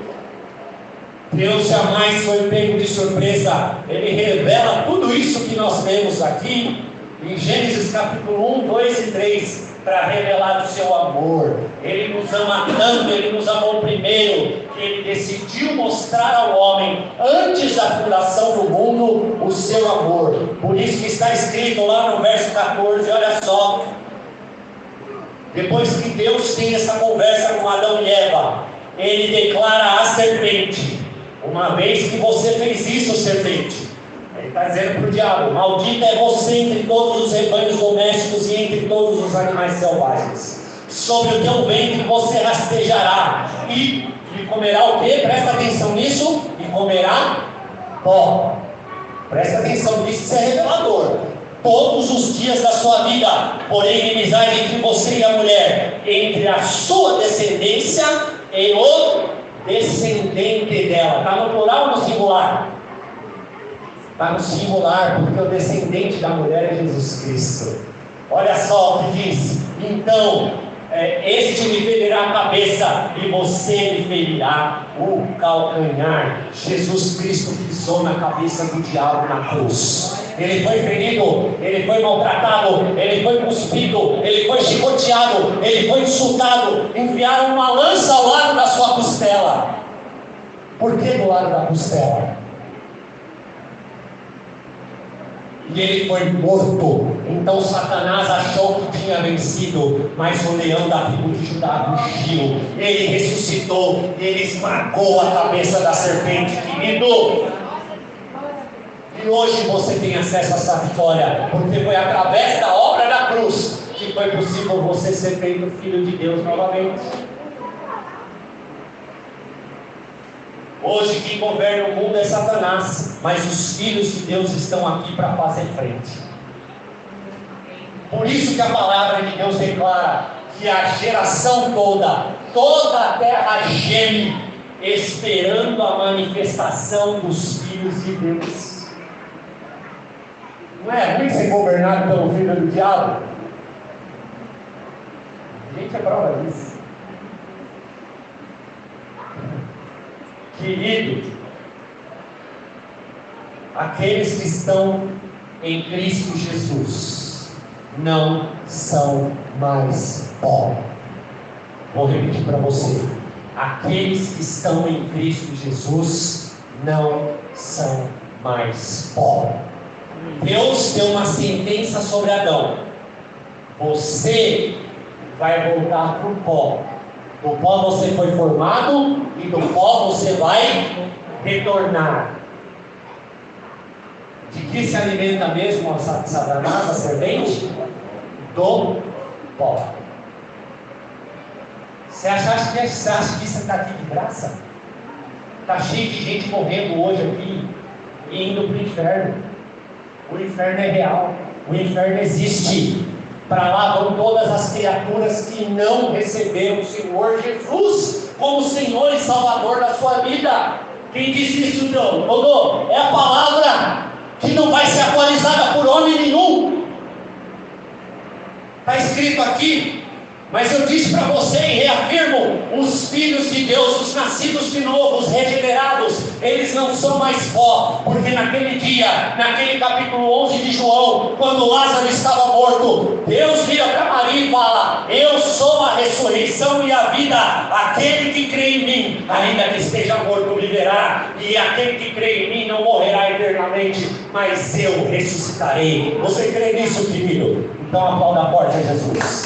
Deus jamais foi pego de surpresa. Ele revela tudo isso que nós vemos aqui em Gênesis capítulo 1, 2 e 3, para revelar o seu amor. Ele nos ama tanto, Ele nos amou primeiro, que Ele decidiu mostrar ao homem, antes da fundação do mundo, o seu amor. Por isso que está escrito lá no verso 14, olha só. Depois que Deus tem essa conversa com Adão e Eva, Ele declara à serpente: uma vez que você fez isso, serpente, Ele está dizendo para o diabo: maldita é você entre todos os rebanhos domésticos e entre todos os animais selvagens. Sobre o teu ventre você rastejará e comerá o quê? Presta atenção nisso. E comerá pó. Presta atenção nisso, isso é revelador. Todos os dias da sua vida, porém inimizade entre você e a mulher, entre a sua descendência e o descendente dela. Está no plural ou no singular? Está no singular, porque o descendente da mulher é Jesus Cristo. Olha só o que diz: então este lhe ferirá a cabeça e você lhe ferirá o calcanhar. Jesus Cristo pisou na cabeça do diabo na cruz. Ele foi ferido, ele foi maltratado, ele foi cuspido, ele foi chicoteado, ele foi insultado. Enviaram uma lança ao lado da sua costela. Por que do lado da costela? E ele foi morto. Então Satanás achou que tinha vencido, mas o leão da tribo de Judá rugiu. Ele ressuscitou, ele esmagou a cabeça da serpente, querido. E hoje você tem acesso a essa vitória, porque foi através da obra da cruz que foi possível você ser feito filho de Deus novamente. Hoje quem governa o mundo é Satanás, mas os filhos de Deus estão aqui para fazer frente. Por isso que a palavra de Deus declara que a geração toda a terra geme, esperando a manifestação dos filhos de Deus. Não é ruim ser governado pelo filho do diabo? A gente é prova disso. Querido, aqueles que estão em Cristo Jesus não são mais pó. Vou repetir para você. Aqueles que estão em Cristo Jesus não são mais pó. Deus deu uma sentença sobre Adão: você vai voltar para o pó. Do pó você foi formado e do pó você vai retornar. De que se alimenta mesmo a Satanás, a serpente? Do pó. Você acha que isso está aqui de graça? Está cheio de gente morrendo hoje aqui e indo para o inferno. O inferno é real. O inferno existe. Para lá vão todas as criaturas que não receberam o Senhor Jesus como Senhor e Salvador da sua vida. Quem disse isso, então? Dodô, é a palavra que não vai ser atualizada por homem nenhum. Está escrito aqui. Mas eu disse para você e reafirmo: os filhos de Deus, os nascidos de novo, os regenerados, eles não são mais pó, porque naquele dia, naquele capítulo 11 de João, quando Lázaro estava morto, Deus vira para Maria e fala: eu sou a ressurreição e a vida, aquele que crê em mim, ainda que esteja morto, viverá, e aquele que crê em mim não morrerá eternamente, mas eu ressuscitarei. Você crê nisso, querido? Então aplauda a porta, Jesus.